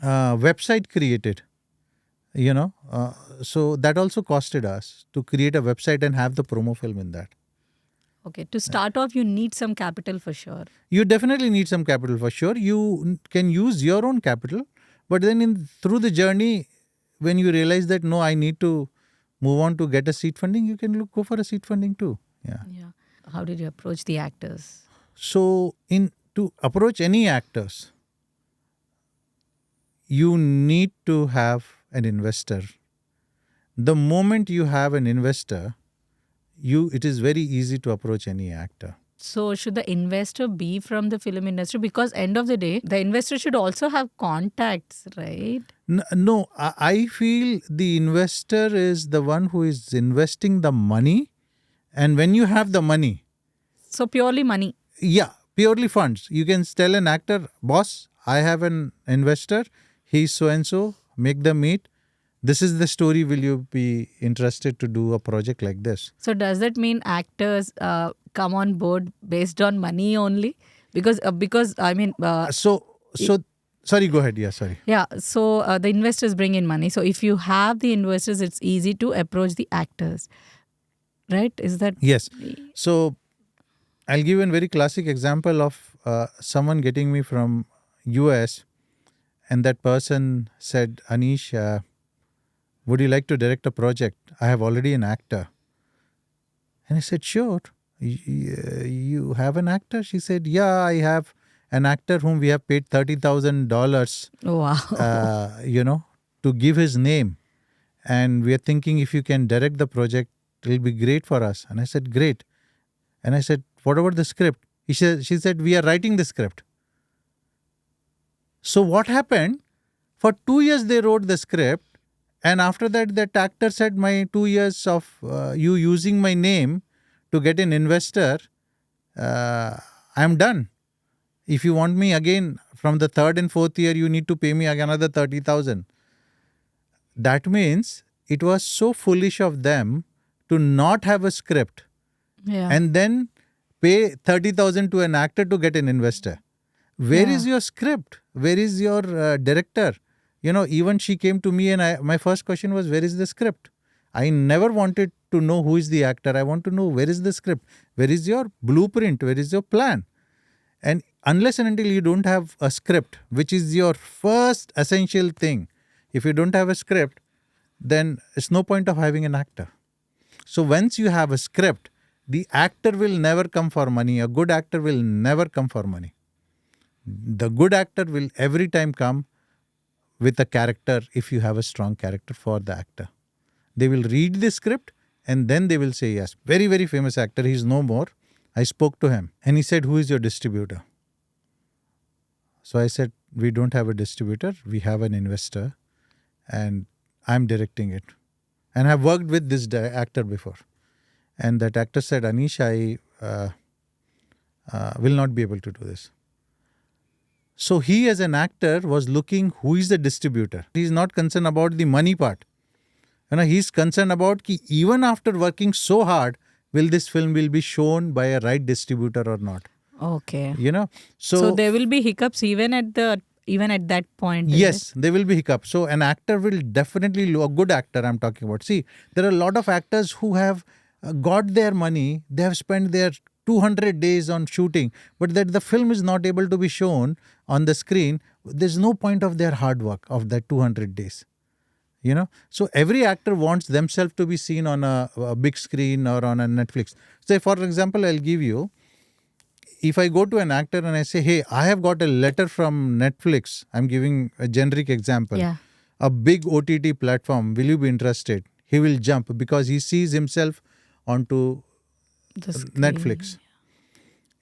website created, so that also costed us to create a website and have the promo film in that. Okay, to start off, you need some capital for sure. You definitely need some capital for sure. You can use your own capital, but then through the journey, when you realize that, no, I need to move on to get a seed funding, you can go for a seed funding too. Yeah. How did you approach the actors? So to approach any actors, you need to have an investor. The moment you have an investor, it is very easy to approach any actor. So should the investor be from the film industry? Because end of the day, the investor should also have contacts, right? No, I feel the investor is the one who is investing the money. And when you have the money... So purely money? Yeah, purely funds. You can tell an actor, boss, I have an investor. He's so-and-so. Make them meet. This is the story. Will you be interested to do a project like this? So does that mean actors come on board based on money only? Because I mean... Sorry, go ahead. Yeah, sorry. Yeah, so the investors bring in money. So if you have the investors, it's easy to approach the actors. Right? Is that... Yes. So I'll give a very classic example of someone getting me from US, and that person said, Aneesh, would you like to direct a project? I have already an actor. And I said, sure. You have an actor? She said, yeah, I have an actor whom we have paid $30,000, Wow. to give his name. And we are thinking if you can direct the project, it'll be great for us. And I said, great. And I said, what about the script? She said, we are writing the script. So what happened? For 2 years, they wrote the script. And after that, the actor said, my 2 years of you using my name to get an investor, I'm done. If you want me again from the third and fourth year, you need to pay me another 30,000. That means it was so foolish of them to not have a script Yeah. and then pay 30,000 to an actor to get an investor. Where is your script? Where is your director? Even she came to me and my first question was, where is the script? I never wanted to know who is the actor. I want to know where is the script? Where is your blueprint? Where is your plan? And unless and until you don't have a script, which is your first essential thing, if you don't have a script, then it's no point of having an actor. So once you have a script, the actor will never come for money. A good actor will never come for money. The good actor will every time come with a character if you have a strong character for the actor. They will read the script and then they will say yes. Very, very famous actor. He's no more. I spoke to him and he said, who is your distributor? So I said, we don't have a distributor. We have an investor and I'm directing it. And I've worked with this actor before. And that actor said, Aneesh, I will not be able to do this. So he as an actor was looking who is the distributor. He's not concerned about the money part. He's concerned about ki even after working so hard, will this film will be shown by a right distributor or not. Okay. So there will be hiccups even at that point. Yes, there will be hiccups. So an actor will definitely, a good actor I'm talking about. See, there are a lot of actors who have got their money. They have spent their 200 days on shooting, but that the film is not able to be shown on the screen. There's no point of their hard work of that 200 days. So every actor wants themselves to be seen on a big screen or on a Netflix. Say, for example, I'll give you, if I go to an actor and I say, hey, I have got a letter from Netflix, I'm giving a generic example, a big OTT platform, will you be interested? He will jump because he sees himself onto Netflix.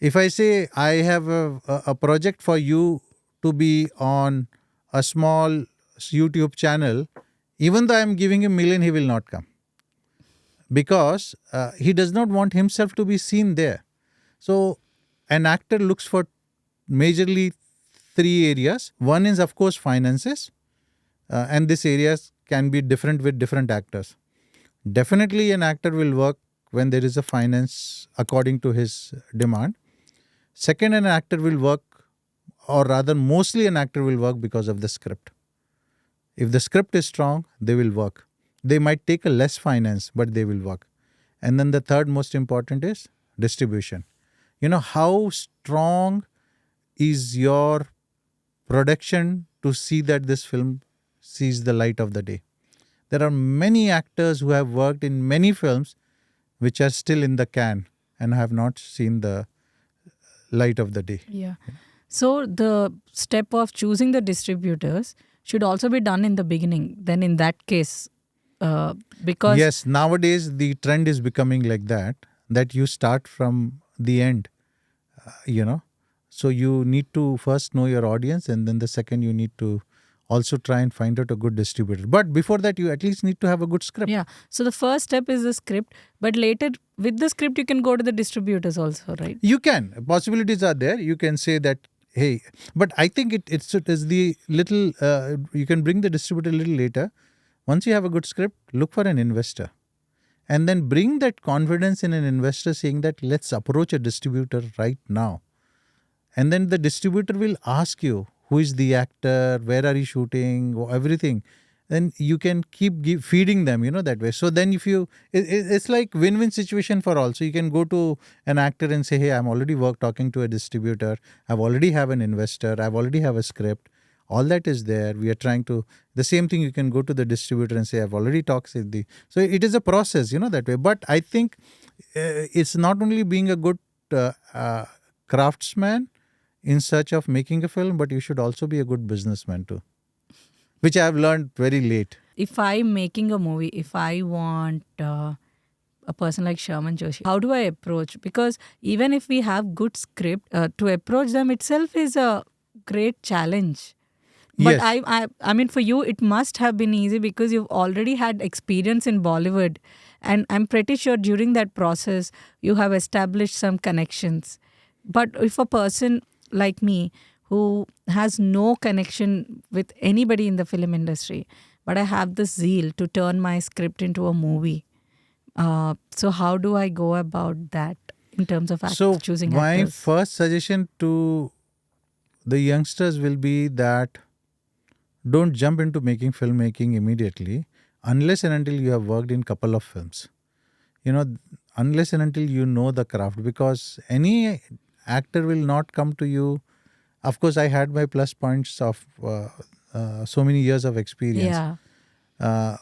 If I say, I have a project for you to be on a small YouTube channel, even though I am giving him $1 million, he will not come. Because he does not want himself to be seen there. So an actor looks for majorly 3 areas. One is, of course, finances. And these areas can be different with different actors. Definitely an actor will work when there is a finance according to his demand. Second, an actor will work, or rather mostly an actor will work because of the script. If the script is strong, they will work. They might take a less finance, but they will work. And then the third most important is distribution. How strong is your production to see that this film sees the light of the day? There are many actors who have worked in many films which are still in the can and have not seen the light of the day. Yeah. So the step of choosing the distributors should also be done in the beginning. Then in that case, because... Yes, nowadays the trend is becoming like that you start from the end, So you need to first know your audience, and then the second you need to also try and find out a good distributor. But before that, you at least need to have a good script. Yeah. So the first step is the script, but later with the script, you can go to the distributors also, right? You can. Possibilities are there. You can say that, hey, but I think it is the little, you can bring the distributor a little later. Once you have a good script, look for an investor. And then bring that confidence in an investor saying that let's approach a distributor right now. And then the distributor will ask you, who is the actor, where are you shooting, everything. Then you can keep feeding them, that way. So then it's like win-win situation for all. So you can go to an actor and say, hey, I'm already talking to a distributor. I've already have an investor. I've already have a script. All that is there. We are trying to, the same thing, you can go to the distributor and say, I've already talked with the, so it is a process, that way. But I think It's not only being a good craftsman in search of making a film, but you should also be a good businessman too, which I have learned very late. If I'm making a movie, if I want a person like Sharman Joshi, how do I approach? Because even if we have good script, to approach them itself is a great challenge. But Yes. I mean, for you, it must have been easy because you've already had experience in Bollywood. And I'm pretty sure during that process, you have established some connections. But if a person like me who has no connection with anybody in the film industry, but I have this zeal to turn my script into a movie, so how do I go about that in terms of So choosing my actors? first suggestion to the youngsters will be that don't jump into making filmmaking immediately unless and until you have worked in couple of films. You know, unless and until you know the craft, because any actor will not come to you. Of course, I had my plus points of so many years of experience. Yeah.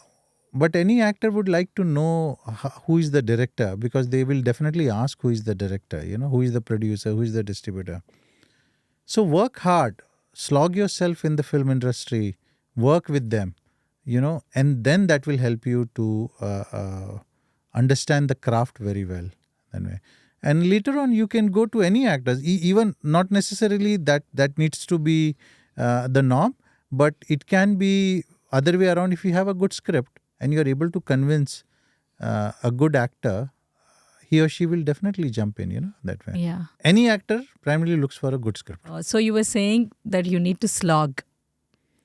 But any actor would like to know who is the director, because they will definitely ask who is the director, who is the producer, who is the distributor. So work hard, slog yourself in the film industry, work with them, and then that will help you to understand the craft very well. And later on, you can go to any actors, even not necessarily that needs to be the norm, but it can be other way around. If you have a good script and you're able to convince a good actor, he or she will definitely jump in, that way. Yeah. Any actor primarily looks for a good script. So you were saying that you need to slog,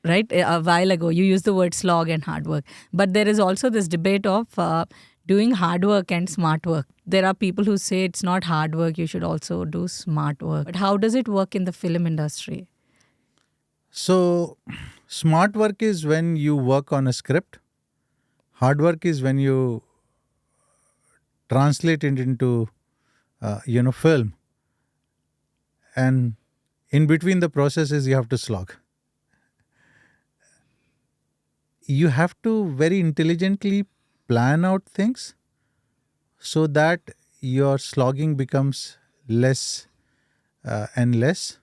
right? A while ago, you used the word slog and hard work. But there is also this debate of doing hard work and smart work. There are people who say it's not hard work, you should also do smart work. But how does it work in the film industry? So, smart work is when you work on a script. Hard work is when you translate it into, film. And in between the processes, you have to slog. You have to very intelligently plan out things so that your slogging becomes less and less,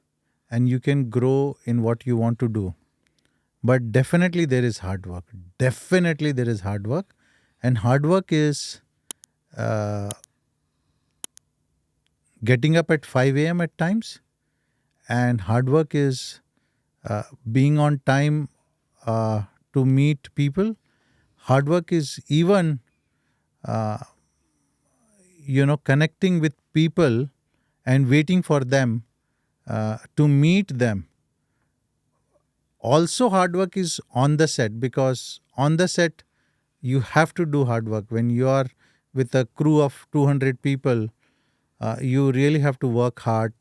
and you can grow in what you want to do. But definitely there is hard work. Definitely there is hard work. And hard work is getting up at 5 a.m. at times. And hard work is being on time to meet people. Hard work is even, connecting with people and waiting for them to meet them. Also, hard work is on the set, because on the set, you have to do hard work. When you are with a crew of 200 people, you really have to work hard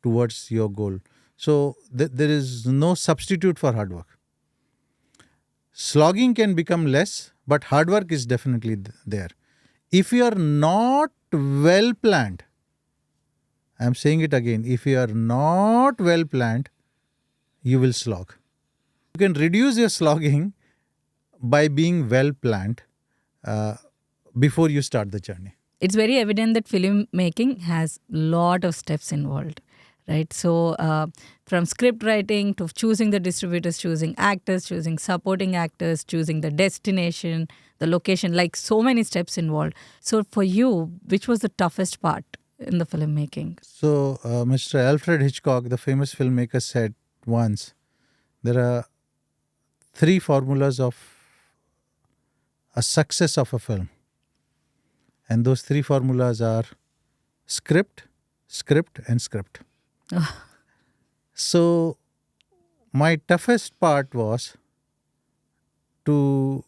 towards your goal. So there is no substitute for hard work. Slogging can become less, but hard work is definitely there. If you are not well planned, I'm saying it again, if you are not well planned, you will slog. You can reduce your slogging by being well planned before you start the journey. It's very evident that filmmaking has a lot of steps involved, right? So from script writing to choosing the distributors, choosing actors, choosing supporting actors, choosing the destination, the location, like so many steps involved. So for you, which was the toughest part in the filmmaking? So Mr. Alfred Hitchcock, the famous filmmaker, said once, there are 3 formulas of a success of a film. And those 3 formulas are script, script, and script. So my toughest part was to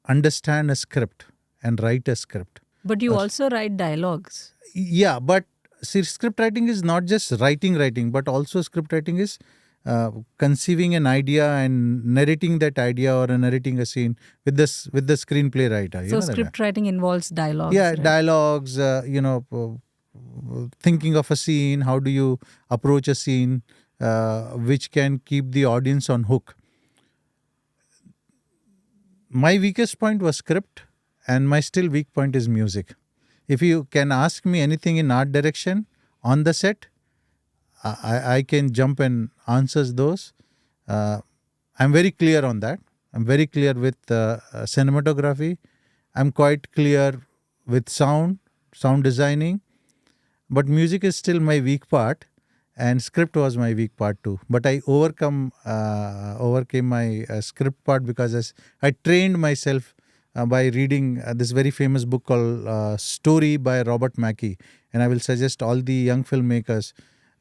understand a script and write a script. But you also write dialogues. Yeah, but see, script writing is not just writing, but also script writing is conceiving an idea and narrating that idea, or narrating a scene with the screenplay writer. So script writing involves dialogues. Yeah, right? dialogues. Thinking of a scene. How do you approach a scene which can keep the audience on hook? My weakest point was script, and my still weak point is music. If you can ask me anything in art direction on the set, I can jump and answers those. I'm very clear on that. I'm very clear with cinematography. I'm quite clear with sound designing. But music is still my weak part, and script was my weak part too. But I overcame my script part because I trained myself by reading this very famous book called Story by Robert Mackey. And I will suggest all the young filmmakers.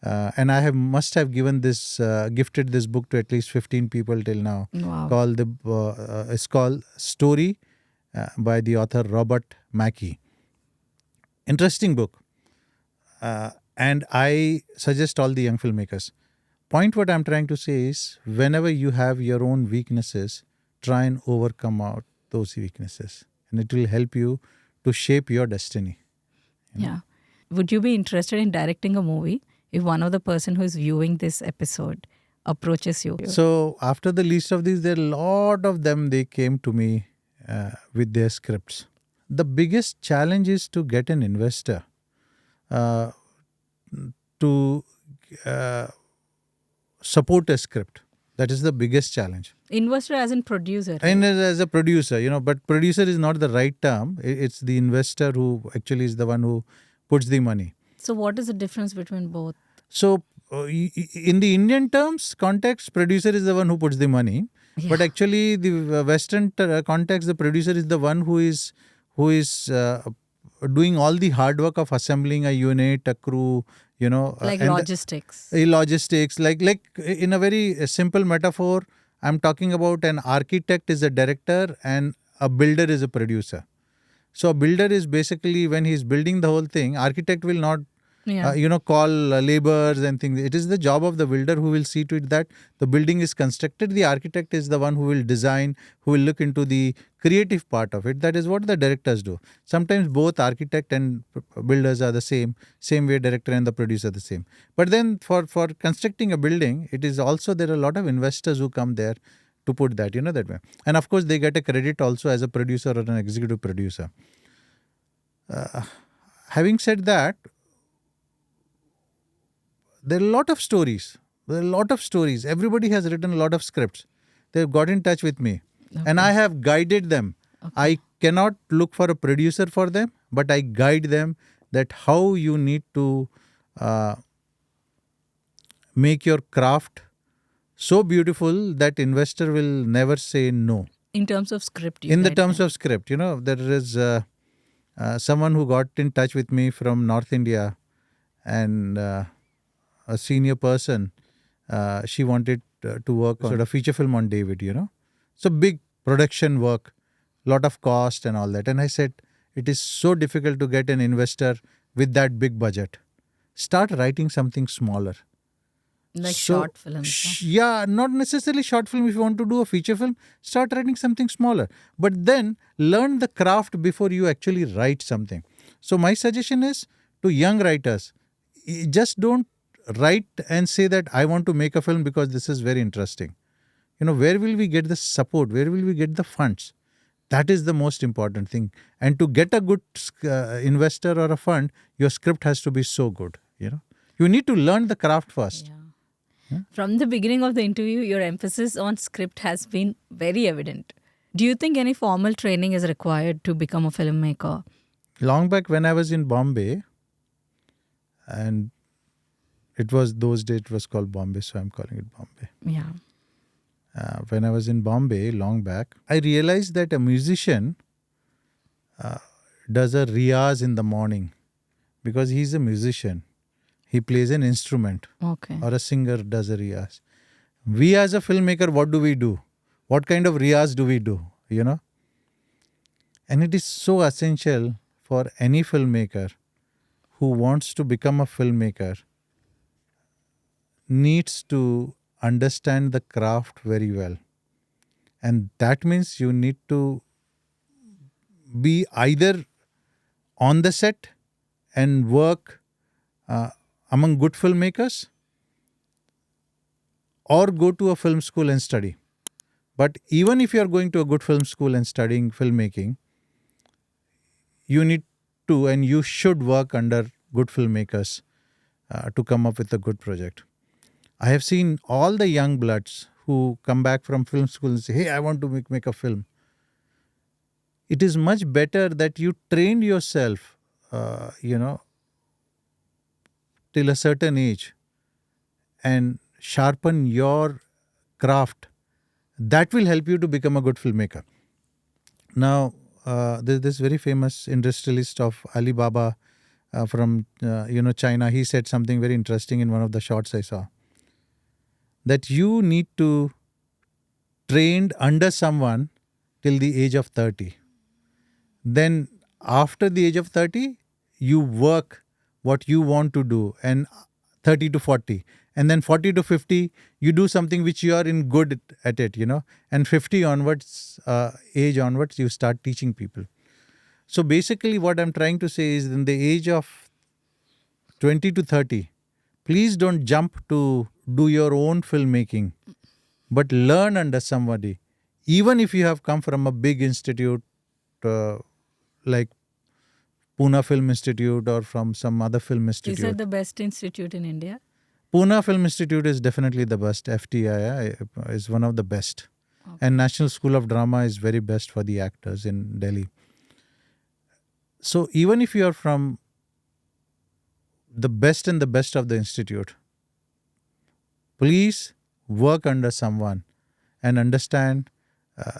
And I must have gifted this book to at least 15 people till now. Wow. It's called Story by the author Robert Mackey. Interesting book. And I suggest all the young filmmakers. Point what I'm trying to say is, whenever you have your own weaknesses, try and overcome out those weaknesses. And it will help you to shape your destiny. Yeah. Would you be interested in directing a movie if one of the person who is viewing this episode approaches you? So after the list of these, there are a lot of them, they came to me with their scripts. The biggest challenge is to get an investor to support a script. That is the biggest challenge. Investor as in producer. Right? And as a producer, but producer is not the right term. It's the investor who actually is the one who puts the money. So what is the difference between both? So in the Indian terms context, producer is the one who puts the money. Yeah. But actually the Western context, the producer is the one who is doing all the hard work of assembling a unit, a crew, like logistics. Logistics, like in a very simple metaphor, I'm talking about an architect is a director and a builder is a producer. So a builder is basically, when he's building the whole thing, architect will not call laborers and things. It is the job of the builder who will see to it that the building is constructed. The architect is the one who will design, who will look into the creative part of it. That is what the directors do. Sometimes both architect and builders are the same way director and the producer are the same. But then for constructing a building, it is also, there are a lot of investors who come there to put that, that way. And of course, they get a credit also as a producer or an executive producer. Having said that, there are a lot of stories. Everybody has written a lot of scripts. They've got in touch with me. Okay. And I have guided them. Okay. I cannot look for a producer for them, but I guide them that how you need to make your craft so beautiful that investor will never say no. In terms of script. In the terms of script, there is someone who got in touch with me from North India, and a senior person, she wanted to work on a feature film on David, So big production work, lot of cost and all that. And I said, it is so difficult to get an investor with that big budget. Start writing something smaller. Like short films. Yeah, not necessarily short film. If you want to do a feature film, start writing something smaller. But then learn the craft before you actually write something. So my suggestion is to young writers, just don't write and say that I want to make a film because this is very interesting. Where will we get the support? Where will we get the funds? That is the most important thing. And to get a good investor or a fund, your script has to be so good. You need to learn the craft first. Yeah. From the beginning of the interview, your emphasis on script has been very evident. Do you think any formal training is required to become a filmmaker? Long back when I was in Bombay, and those days it was called Bombay, so I'm calling it Bombay. Yeah. When I was in Bombay, long back, I realized that a musician does a riyaz in the morning because he's a musician. He plays an instrument. Okay. Or a singer does a riyaz. We as a filmmaker, what do we do? What kind of riyaz do we do? And it is so essential for any filmmaker who wants to become a filmmaker, needs to understand the craft very well. And that means you need to be either on the set and work among good filmmakers, or go to a film school and study. But even if you are going to a good film school and studying filmmaking, you need to and you should work under good filmmakers to come up with a good project. I have seen all the young bloods who come back from film school and say, hey, I want to make a film. It is much better that you trained yourself, till a certain age and sharpen your craft. That will help you to become a good filmmaker. Now, there's this very famous industrialist of Alibaba from China. He said something very interesting in one of the shots I saw. That you need to train under someone till the age of 30. Then after the age of 30, you work what you want to do, and 30 to 40. And then 40 to 50, you do something which you are in good at it, And 50 onwards, age onwards, you start teaching people. So basically what I'm trying to say is in the age of 20 to 30, please don't jump to do your own filmmaking, but learn under somebody. Even if you have come from a big institute like Pune Film Institute or from some other film institute. Is it the best institute in India? Pune Film Institute is definitely the best. FTI is one of the best. Okay. And National School of Drama is very best for the actors in Delhi. So even if you are from the best and the best of the institute, please work under someone and understand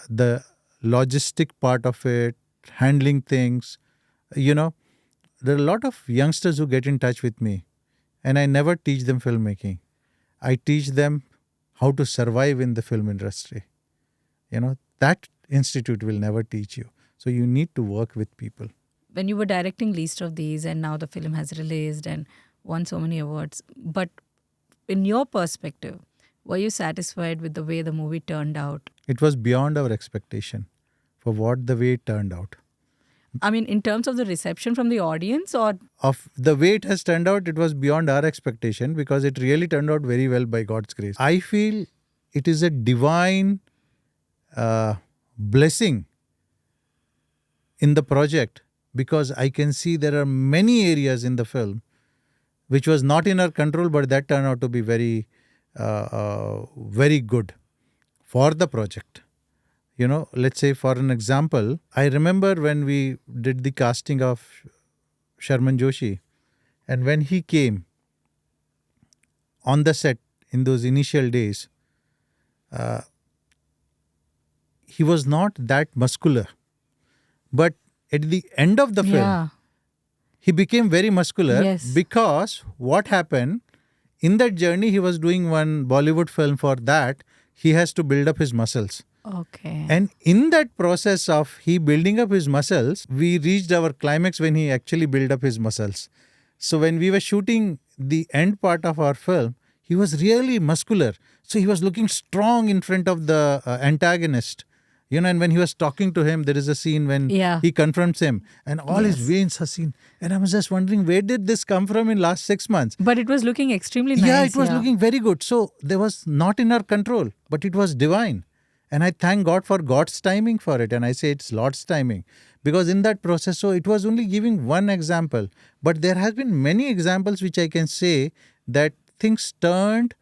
the logistic part of it, handling things. There are a lot of youngsters who get in touch with me, and I never teach them filmmaking. I teach them how to survive in the film industry. That institute will never teach you. So you need to work with people. When you were directing Least of These and now the film has released and won so many awards, but in your perspective, were you satisfied with the way the movie turned out? It was beyond our expectation for the way it turned out. I mean, in terms of the reception from the audience, or of the way it has turned out, it was beyond our expectation because it really turned out very well by God's grace. I feel it is a divine blessing in the project because I can see there are many areas in the film which was not in our control, but that turned out to be very, very good for the project. Let's say for an example, I remember when we did the casting of Sharman Joshi, and when he came on the set in those initial days, he was not that muscular. But at the end of the film, he became very muscular because what happened, in that journey he was doing one Bollywood film. For that, he has to build up his muscles. Okay. And in that process of he building up his muscles, we reached our climax when he actually built up his muscles. So when we were shooting the end part of our film, he was really muscular. So he was looking strong in front of the antagonist. And when he was talking to him, there is a scene when he confronts him and all his veins are seen. And I was just wondering, where did this come from in last 6 months? But it was looking extremely nice. Yeah, it was looking very good. So there was not in our control, but it was divine. And I thank God for God's timing for it. And I say it's Lord's timing. Because in that process, so it was only giving one example. But there has been many examples which I can say that things turned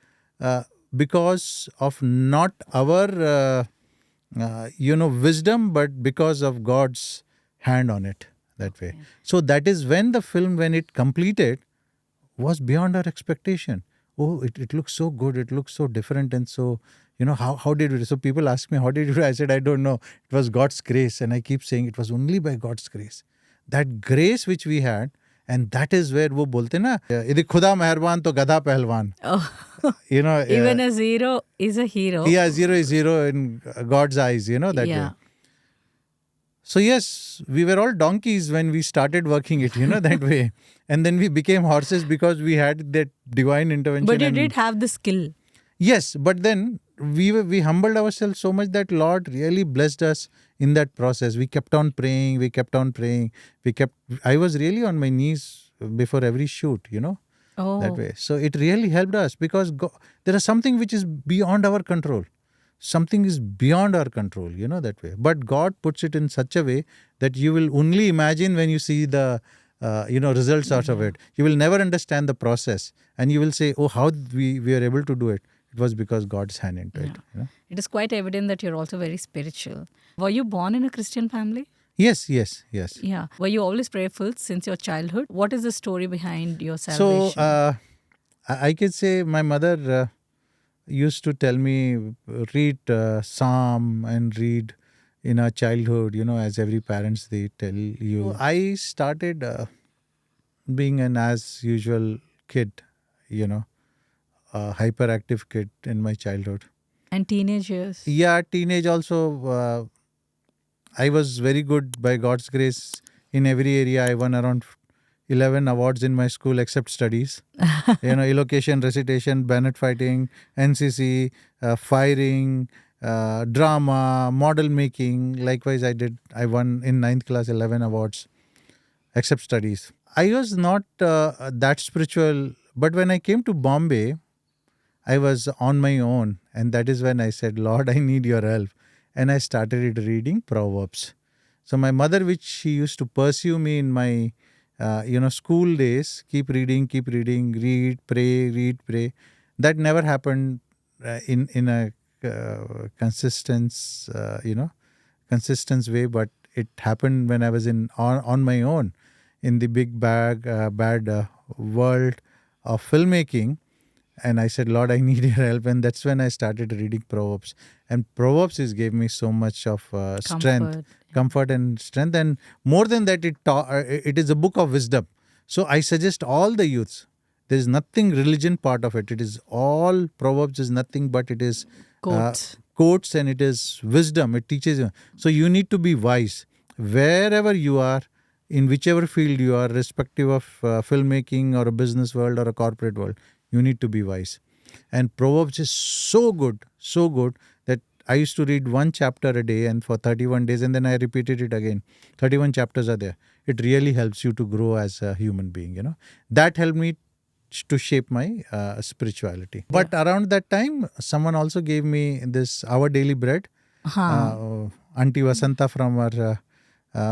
because of not our, wisdom, but because of God's hand on it that way. So that is when the film, when it completed, was beyond our expectation. Oh, it looks so good. It looks so different. And so, how did you do? So people ask me, how did you do? I said, I don't know. It was God's grace. And I keep saying it was only by God's grace. That grace which we had, and that is where wo bolte na, "Idi khuda meherban to gada pehlwan." Even a zero is a hero. Yeah, zero is zero in God's eyes, that way. So yes, we were all donkeys when we started working it, that way. And then we became horses because we had that divine intervention. But you did have the skill. Yes, but then we humbled ourselves so much that Lord really blessed us in that process. We kept on praying. I was really on my knees before every shoot, that way. So it really helped us because there is something which is beyond our control. something is beyond our control, that way. But God puts it in such a way that you will only imagine when you see the, results out of it. You will never understand the process. And you will say, oh, how we were able to do it. It was because God's hand into it. It is quite evident that you're also very spiritual. Were you born in a Christian family? Yes. Yeah. Were you always prayerful since your childhood? What is the story behind your salvation? So, I can say my mother used to tell me, read Psalm and read in our childhood, as every parents they tell you. So I started being an as usual kid, a hyperactive kid in my childhood. And teenage years? Yeah, teenage also. I was very good by God's grace in every area. I won around 11 awards in my school except studies. Elocution, recitation, bayonet fighting, NCC, firing, drama, model making. Likewise, I won in 9th class 11 awards except studies. I was not that spiritual, but when I came to Bombay, I was on my own, and that is when I said, Lord, I need your help. And I started reading Proverbs. So my mother, which she used to pursue me in my, school days, keep reading, read, pray. That never happened in a consistent way, but it happened when I was on my own in the bad world of filmmaking. And I said, Lord, I need your help. And that's when I started reading Proverbs. And Proverbs gave me so much of strength, comfort and strength. And more than that, it is a book of wisdom. So I suggest all the youths, there is nothing religion part of it. It is all, Proverbs is nothing but it is quotes and it is wisdom. It teaches you. So you need to be wise. Wherever you are, in whichever field you are, irrespective of filmmaking or a business world or a corporate world, you need to be wise. And Proverbs is so good that I used to read one chapter a day and for 31 days and then I repeated it again. 31 chapters are there. It really helps you to grow as a human being, That helped me to shape my spirituality. Yeah. But around that time, someone also gave me this Our Daily Bread. Auntie Vasanta from our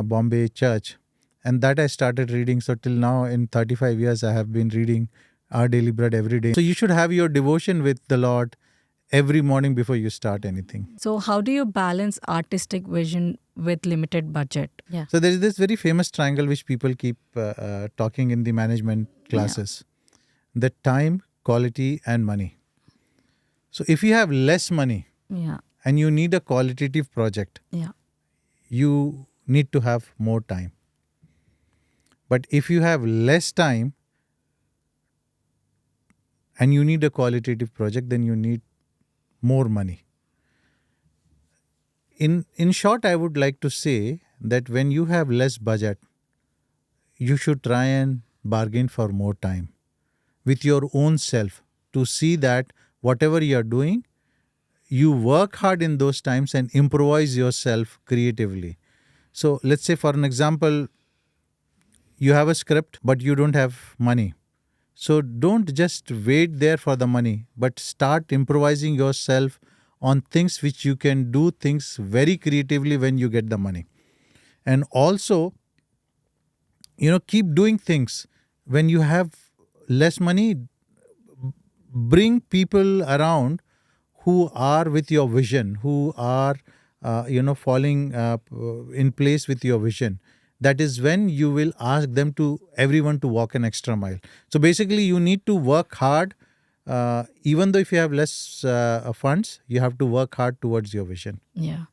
Bombay church. And that I started reading. So till now, in 35 years, I have been reading Our Daily Bread every day. So you should have your devotion with the Lord every morning before you start anything. So how do you balance artistic vision with limited budget? Yeah. So there is this very famous triangle which people keep talking in the management classes. Yeah. The time, quality and money. So if you have less money and you need a qualitative project, you need to have more time. But if you have less time and you need a qualitative project, then you need more money. In short, I would like to say that when you have less budget, you should try and bargain for more time with your own self to see that whatever you are doing, you work hard in those times and improvise yourself creatively. So let's say, for an example, you have a script, but you don't have money. So don't just wait there for the money, but start improvising yourself on things which you can do things very creatively when you get the money. And also, keep doing things. When you have less money, bring people around who are with your vision, who are, falling in place with your vision. That is when you will ask everyone to walk an extra mile. So basically, you need to work hard. Even though if you have less funds, you have to work hard towards your vision. Yeah.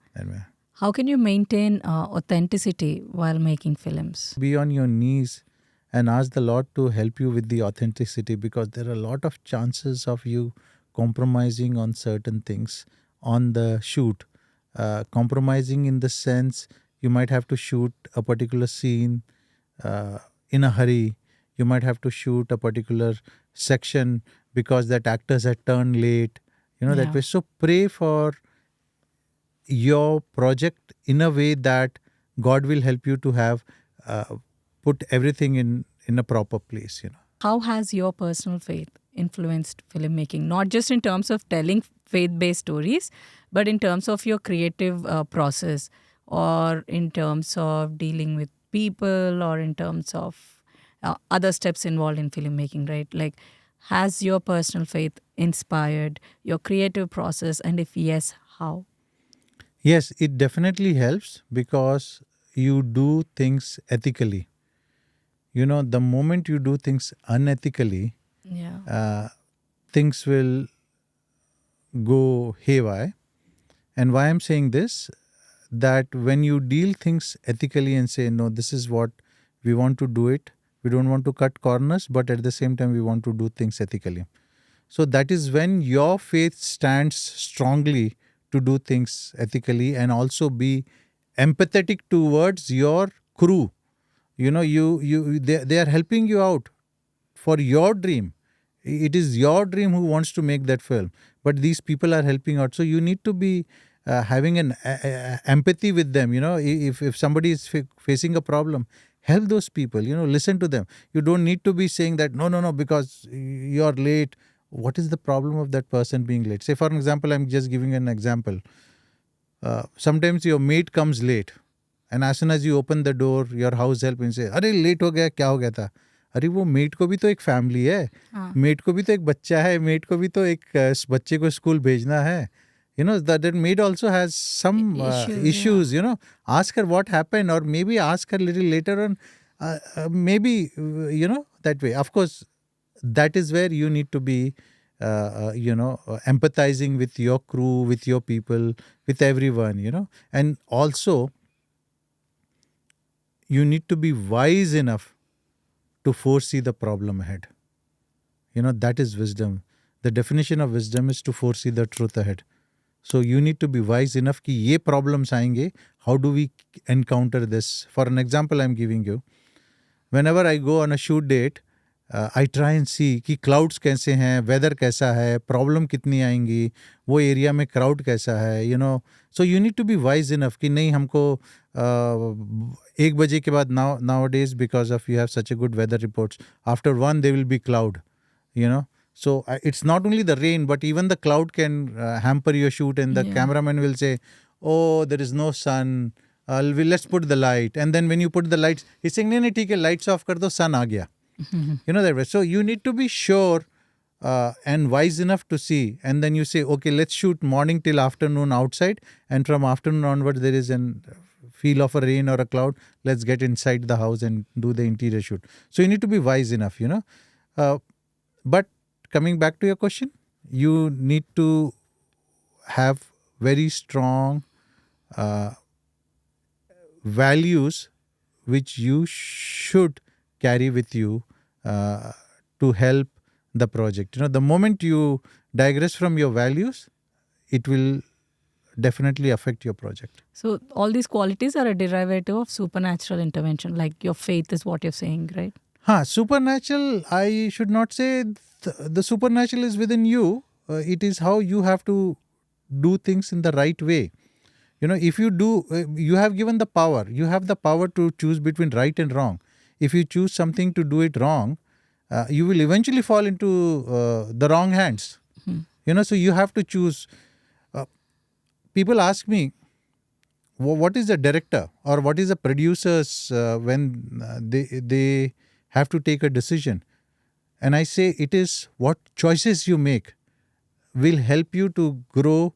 How can you maintain authenticity while making films? Be on your knees and ask the Lord to help you with the authenticity, because there are a lot of chances of you compromising on certain things on the shoot. Compromising in the sense, you might have to shoot a particular scene in a hurry. You might have to shoot a particular section because that actors had turned late. That way. So pray for your project in a way that God will help you to have put everything in a proper place. How has your personal faith influenced filmmaking? Not just in terms of telling faith-based stories, but in terms of your creative process, or in terms of dealing with people, or in terms of other steps involved in filmmaking, right? Like, has your personal faith inspired your creative process, and if yes, how? Yes, it definitely helps because you do things ethically. The moment you do things unethically, Yeah. things will go haywire. And why I'm saying this, that when you deal things ethically and say, no, this is what we want to do it, we don't want to cut corners, but at the same time, we want to do things ethically. So that is when your faith stands strongly to do things ethically and also be empathetic towards your crew. They are helping you out for your dream. It is your dream who wants to make that film, but these people are helping out. So you need to be having an empathy with them. If somebody is facing a problem, help those people. Listen to them. You don't need to be saying that no, because you're late. What is the problem of that person being late? Say, for example, I'm just giving an example. Sometimes your mate comes late, and as soon as you open the door, your house help and say, अरे late हो गया, क्या हो गया था? अरे वो met को भी तो एक फैमिली है, मेट को भी तो एक बच्चा है, मेट को भी तो एक बच्चे को स्कूल भेजना है. That maid also has some issues. Ask her what happened, or maybe ask her a little later on. Maybe that way. Of course, that is where you need to be empathizing with your crew, with your people, with everyone. And also you need to be wise enough to foresee the problem ahead. That is wisdom. The definition of wisdom is to foresee the truth ahead. So you need to be wise enough कि ये problems आएंगे. How do we encounter this? For an example, I'm giving you. Whenever I go on a shoot date, I try and see कि clouds कैसे हैं, weather कैसा है, problem कितनी आएंगी, वो area में crowd कैसा है. So you need to be wise enough कि नहीं हमको 1 बजे के बाद nowadays, because of you have such a good weather reports, after 1 there will be cloud. So it's not only the rain, but even the cloud can hamper your shoot, and the cameraman will say, oh, there is no sun, let's put the light. And then when you put the lights, he's saying, नहीं ठीक है, lights off कर दो, sun आ गया. That way. So you need to be sure and wise enough to see, and then you say, okay, let's shoot morning till afternoon outside, and from afternoon onward there is an feel of a rain or a cloud, let's get inside the house and do the interior shoot. So you need to be wise enough. But coming back to your question, you need to have very strong values which you should carry with you to help the project. The moment you digress from your values, it will definitely affect your project. So all these qualities are a derivative of supernatural intervention, like your faith is what you're saying, right? Supernatural, I should not say the supernatural is within you. It is how you have to do things in the right way. If you do, you have given the power. You have the power to choose between right and wrong. If you choose something to do it wrong, you will eventually fall into the wrong hands. So you have to choose. People ask me, what is a director or what is a producer's when they have to take a decision? And I say it is what choices you make will help you to grow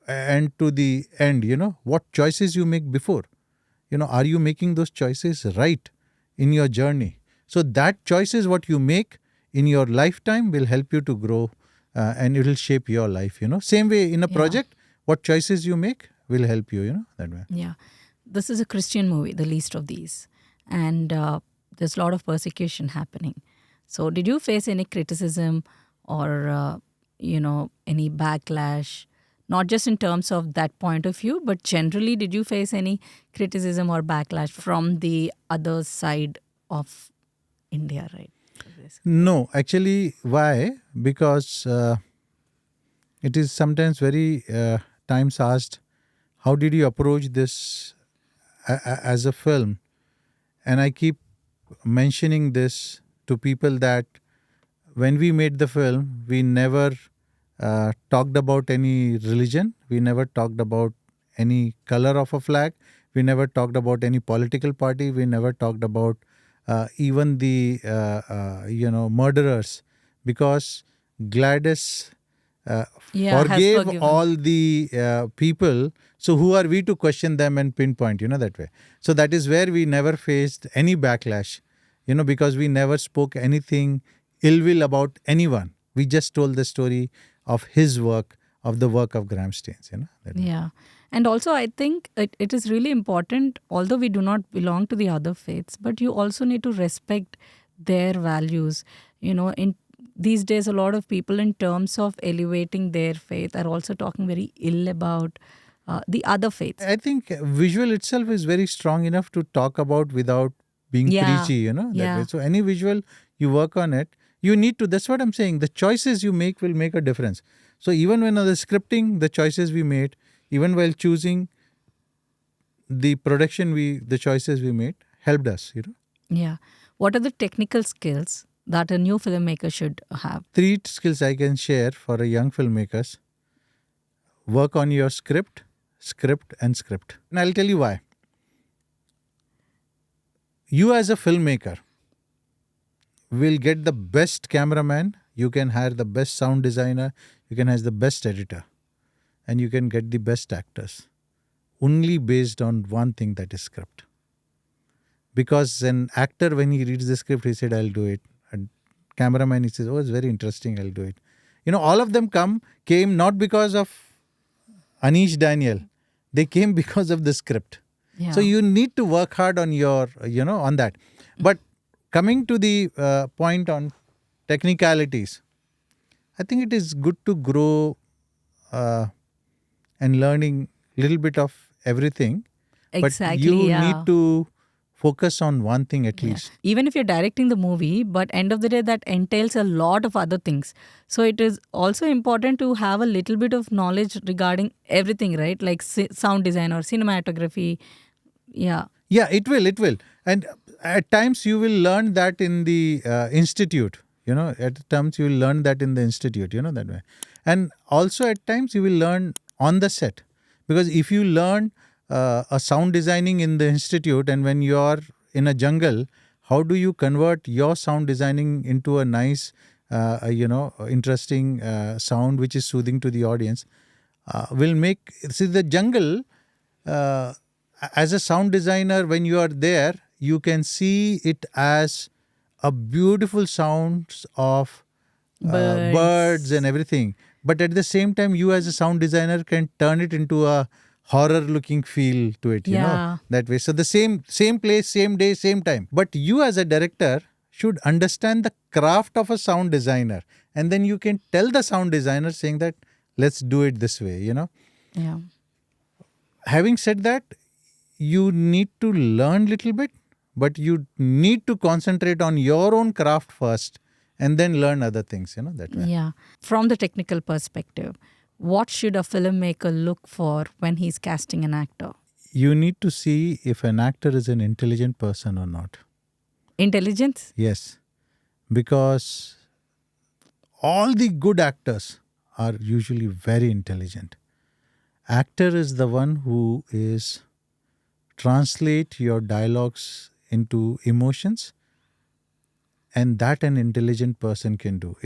and to the end. What choices you make before. Are you making those choices right in your journey? So that choice is what you make in your lifetime will help you to grow and it will shape your life. Same way in a project, what choices you make will help you, that way. Yeah. This is a Christian movie, the least of these. And there's a lot of persecution happening. So did you face any criticism or, any backlash? Not just in terms of that point of view, but generally, did you face any criticism or backlash from the other side of India, right? No, actually, why? Because it is sometimes very times asked, how did you approach this as a film? And I keep mentioning this to people that when we made the film, we never talked about any religion. We never talked about any color of a flag. We never talked about any political party. We never talked about even the murderers, because Gladys Yeah, has forgave forgiven. all the people. So who are we to question them and pinpoint, that way? So that is where we never faced any backlash, because we never spoke anything ill will about anyone. We just told the story of his work, of the work of Graham Staines, that way. Yeah. And also, I think it is really important, although we do not belong to the other faiths, but you also need to respect their values. In these days, a lot of people, in terms of elevating their faith, are also talking very ill about the other faiths. I think visual itself is very strong enough to talk about without being Yeah. preachy, that way. Yeah. So any visual, you work on it, you need to, that's what I'm saying. The choices you make will make a difference. So even when on the scripting, the choices we made, even while choosing the production, the choices we made helped us. Yeah. What are the technical skills that a new filmmaker should have? 3 skills I can share for a young filmmakers. Work on your script, and script. And I'll tell you why. You as a filmmaker will get the best cameraman, you can hire the best sound designer, you can hire the best editor, and you can get the best actors only based on one thing, that is script. Because an actor, when he reads the script, he said, I'll do it. A cameraman, he says, oh, it's very interesting, I'll do it. All of them came not because of Aneesh Daniel. They came because of the script. Yeah. So you need to work hard on your, on that. But coming to the point on technicalities, I think it is good to grow and learning little bit of everything. Exactly. But you yeah. need to focus on one thing at least. Even if you're directing the movie, but end of the day, that entails a lot of other things. So it is also important to have a little bit of knowledge regarding everything, right? Like sound design or cinematography. Yeah. Yeah, it will. And at times you will learn that in the institute. At times you will learn that in the institute, that way. And also at times you will learn on the set. Because if you learn a sound designing in the institute, and when you are in a jungle, how do you convert your sound designing into a nice, interesting sound which is soothing to the audience? Will make, see, the jungle, as a sound designer, when you are there, you can see it as a beautiful sounds of birds and everything. But at the same time, you as a sound designer can turn it into a horror looking feel to it, that way. So the same place, same day, same time. But you as a director should understand the craft of a sound designer. And then you can tell the sound designer saying that, let's do it this way, Yeah. Having said that, you need to learn little bit, but you need to concentrate on your own craft first and then learn other things, that way. Yeah. From the technical perspective, what should a filmmaker look for when he's casting an actor? You need to see if an actor is an intelligent person or not. Intelligence? Yes. Because all the good actors are usually very intelligent. Actor is the one who is translate your dialogues into emotions, and that an intelligent person can do.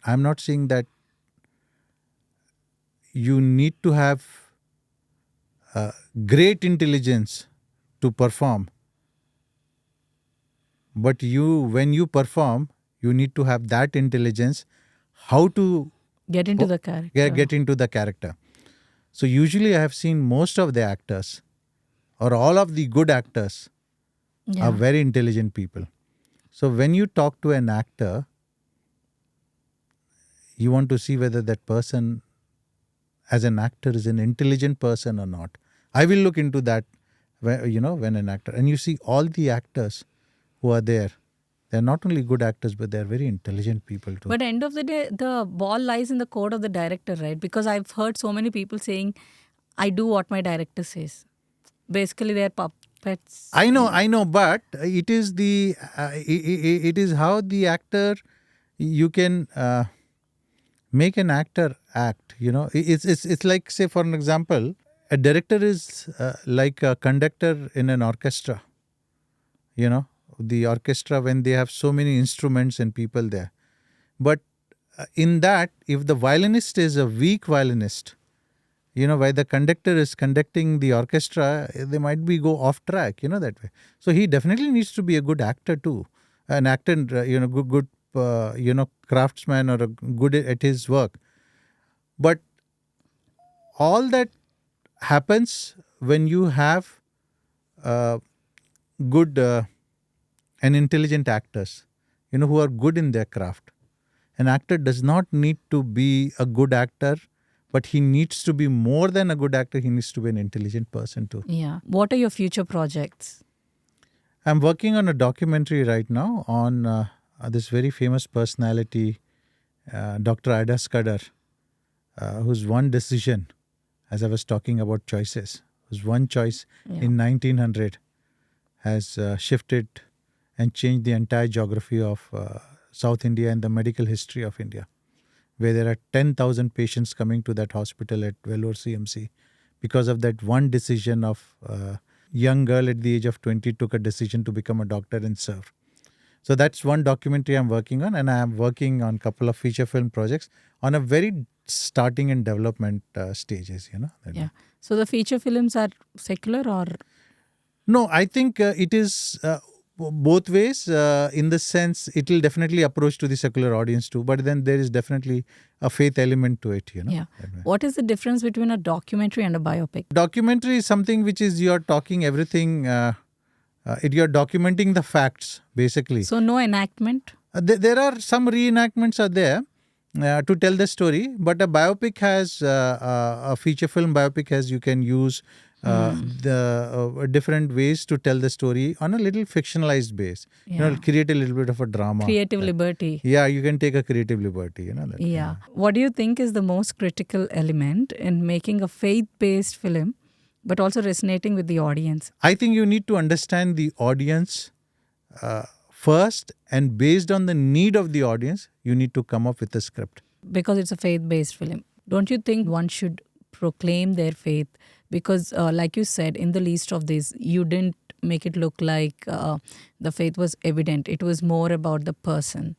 I'm not saying that you need to have great intelligence to perform, but when you perform, you need to have that intelligence, how to Get into the character. get into the character. So usually I have seen most of the actors, or all of the good actors, Yeah. are very intelligent people. So when you talk to an actor, you want to see whether that person as an actor is an intelligent person or not. I will look into that, when an actor, and you see all the actors who are there, they're not only good actors, but they're very intelligent people too. But end of the day, the ball lies in the court of the director, right? Because I've heard so many people saying, I do what my director says. Basically, they're puppets. I know, but it is it is how the actor, you can Make an actor act. It's like, say, for an example, a director is like a conductor in an orchestra. The orchestra, when they have so many instruments and people there. But in that, if the violinist is a weak violinist, while the conductor is conducting the orchestra, they might be go off track, that way. So he definitely needs to be a good actor too. An actor, good craftsman or a good at his work. But all that happens when you have good and intelligent actors, who are good in their craft. An actor does not need to be a good actor, but he needs to be more than a good actor. He needs to be an intelligent person too. Yeah. What are your future projects? I'm working on a documentary right now on this very famous personality, Dr. Ida Skadar, whose one decision, as I was talking about choices, whose one choice in 1900 has shifted and changed the entire geography of South India and the medical history of India, where there are 10,000 patients coming to that hospital at Vellore CMC because of that one decision of a young girl at the age of 20 took a decision to become a doctor and serve. So that's one documentary I'm working on, and I am working on a couple of feature film projects on a very starting and development stages, Yeah. So the feature films are secular or? No, I think it is both ways, in the sense it will definitely approach to the secular audience too, but then there is definitely a faith element to it, Yeah. What is the difference between a documentary and a biopic? Documentary is something which is you're talking everything, you're documenting the facts basically. So no enactment? There are some reenactments are there to tell the story, but a biopic has, a feature film biopic has, you can use the different ways to tell the story on a little fictionalized base. Create a little bit of a drama. Creative liberty. Yeah, you can take a creative liberty. Yeah. What do you think is the most critical element in making a faith-based film, but also resonating with the audience? I think you need to understand the audience first, and based on the need of the audience, you need to come up with a script. Because it's a faith-based film. Don't you think one should proclaim their faith? Because like you said, in the least of this, you didn't make it look like the faith was evident. It was more about the person.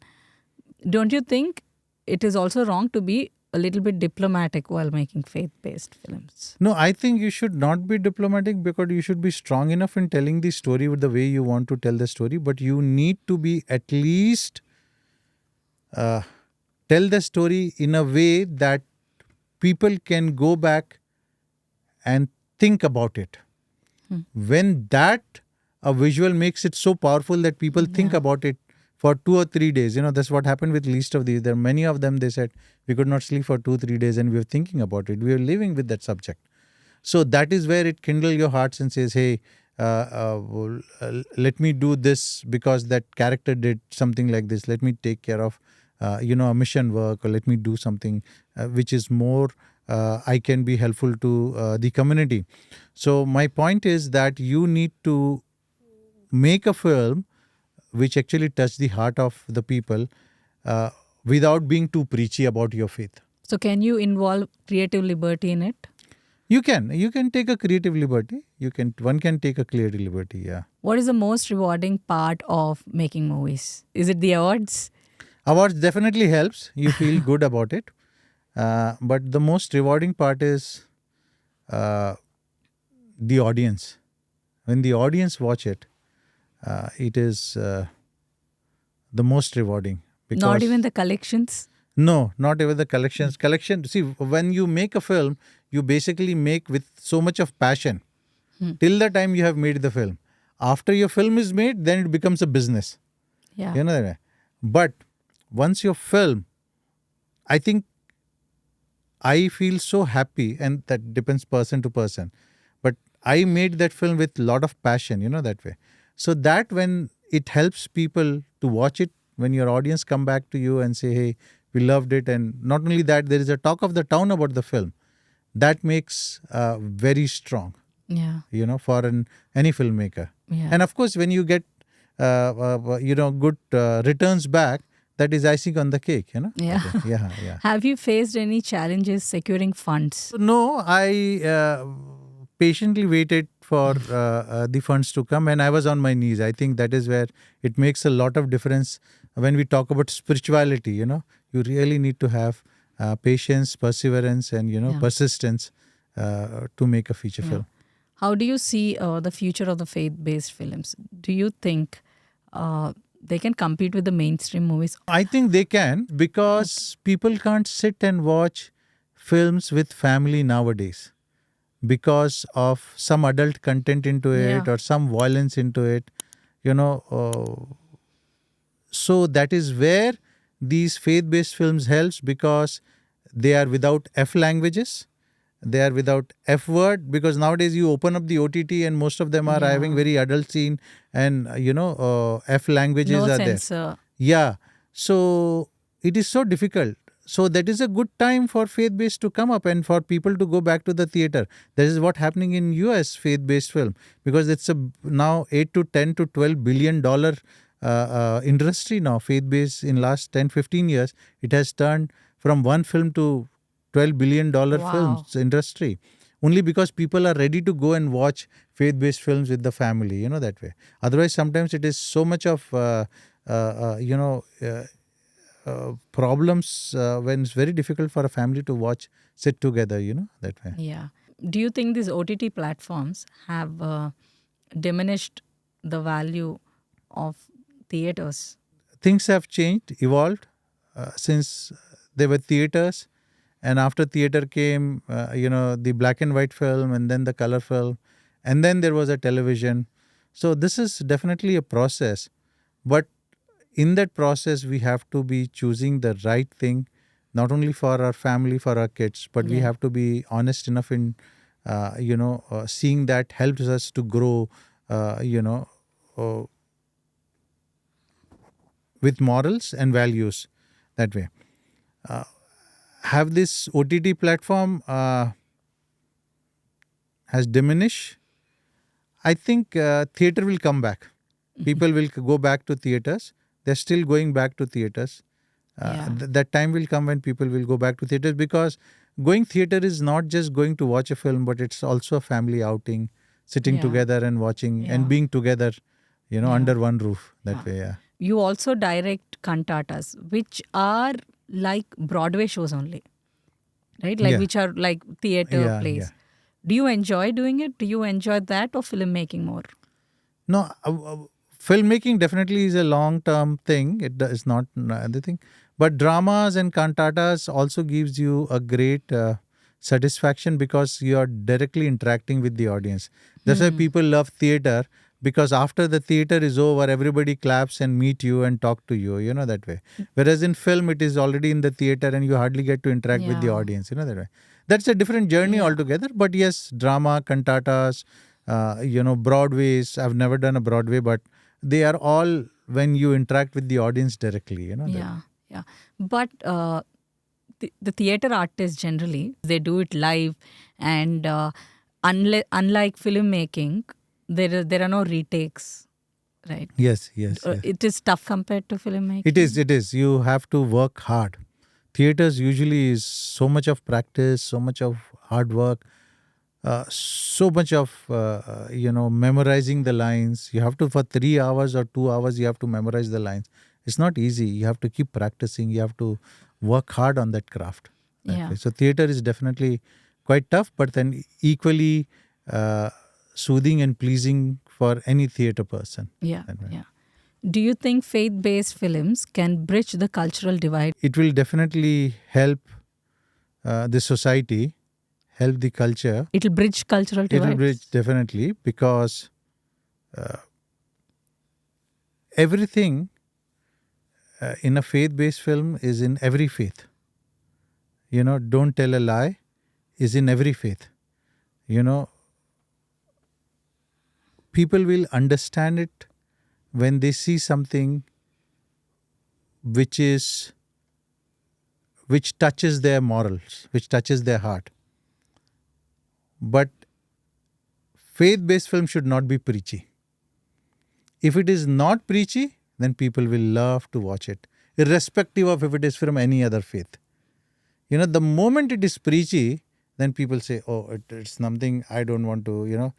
Don't you think it is also wrong to be a little bit diplomatic while making faith-based films? No, I think you should not be diplomatic, because you should be strong enough in telling the story with the way you want to tell the story, but you need to be at least tell the story in a way that people can go back and think about it. When that a visual makes it so powerful that people think about it for 2 or 3 days. That's what happened with least of these. There are many of them, they said, we could not sleep for 2-3 days and we were thinking about it. We were living with that subject. So that is where it kindles your hearts and says, hey, let me do this because that character did something like this. Let me take care of, a mission work, or let me do something which is more, I can be helpful to the community. So my point is that you need to make a film which actually touch the heart of the people without being too preachy about your faith. So can you involve creative liberty in it? You can take a creative liberty. One can take a creative liberty, yeah. What is the most rewarding part of making movies? Is it the awards? Awards definitely helps. You feel good about it. But the most rewarding part is the audience. When the audience watch it, it is the most rewarding. Not even the collections? No, not even the collections. See, when you make a film, you basically make with so much of passion till the time you have made the film. After your film is made, then it becomes a business. Yeah. You know that? But once your film, I think I feel so happy, and that depends person to person. But I made that film with a lot of passion, that way. So that when it helps people to watch it, when your audience come back to you and say, hey, we loved it. And not only that, there is a talk of the town about the film. That makes very strong, for any filmmaker. Yeah. And of course, when you get, good returns back, that is icing on the cake, Yeah. Yeah. Have you faced any challenges securing funds? So, no, I patiently waited for the funds to come, and I was on my knees. I think that is where it makes a lot of difference when we talk about spirituality. You really need to have patience, perseverance, and Yeah. persistence to make a feature Yeah. film. How do you see the future of the faith-based films? Do you think they can compete with the mainstream movies? I think they can, because people can't sit and watch films with family nowadays because of some adult content into it Yeah. or some violence into it. You know, so that is where these faith-based films helps, because they are without F languages. They are without F word, because nowadays you open up the OTT and most of them are having Yeah. very adult scene, and F languages No are there. censor. Yeah. So it is so difficult. So that is a good time for faith-based to come up and for people to go back to the theater. That is what happening in US faith-based film, because it's a now 8 to 10 to 12 billion dollar industry now, faith-based. In last 10-15 years, it has turned from one film to $12 billion Wow. films industry, only because people are ready to go and watch faith-based films with the family, that way. Otherwise, sometimes it is so much of problems when it's very difficult for a family to watch, sit together, that way. Yeah. Do you think these OTT platforms have diminished the value of theaters? Things have changed, evolved since there were theaters, and after theater came, the black and white film, and then the color film, and then there was a television. So this is definitely a process, but in that process, we have to be choosing the right thing, not only for our family, for our kids, but we Yeah. have to be honest enough in, seeing that helps us to grow, uh, with morals and values, that way. Have this OTT platform has diminished? I think theater will come back. People will go back to theaters. They're still going back to theaters. Yeah. That time will come when people will go back to theaters, because going theater is not just going to watch a film, but it's also a family outing, sitting Yeah. together and watching Yeah. and being together, Yeah. under one roof, that Yeah. way. Yeah. You also direct cantatas, which are like Broadway shows only, right? Like Yeah. which are like theater Yeah. plays. Yeah. Do you enjoy doing it? Do you enjoy that or filmmaking more? No, filmmaking definitely is a long-term thing. Is not the thing, but dramas and cantatas also gives you a great satisfaction, because you are directly interacting with the audience. That's why people love theater, because after the theater is over, everybody claps and meet you and talk to you. That way. Whereas in film, it is already in the theater and you hardly get to interact with the Yeah. audience. That way. That's a different journey Yeah. altogether. But yes, drama, cantatas, Broadways. I've never done a Broadway, but they are all when you interact with the audience directly. That. Yeah, yeah. But the theater artists generally, they do it live, and unlike filmmaking, there are no retakes, right? Yes, yes, yes. It is tough compared to filmmaking. It is. It is. You have to work hard. Theaters usually is so much of practice, so much of hard work, so much of memorizing the lines. You have to, for 3 hours or 2 hours, you have to memorize the lines. It's not easy. You have to keep practicing. You have to work hard on that craft. That Yeah. way. So theater is definitely quite tough, but then equally soothing and pleasing for any theater person. Yeah, That way. yeah. Do you think faith-based films can bridge the cultural divide? It will definitely help the society, help the culture. It'll bridge cultural It divide. will bridge definitely, because everything in a faith-based film is in every faith. Don't tell a lie is in every faith. People will understand it when they see something which touches their morals, which touches their heart. But faith-based film should not be preachy. If it is not preachy, then people will love to watch it. irrespective of if it is from any other faith. The moment it is preachy, then people say, oh, it's something I don't want to,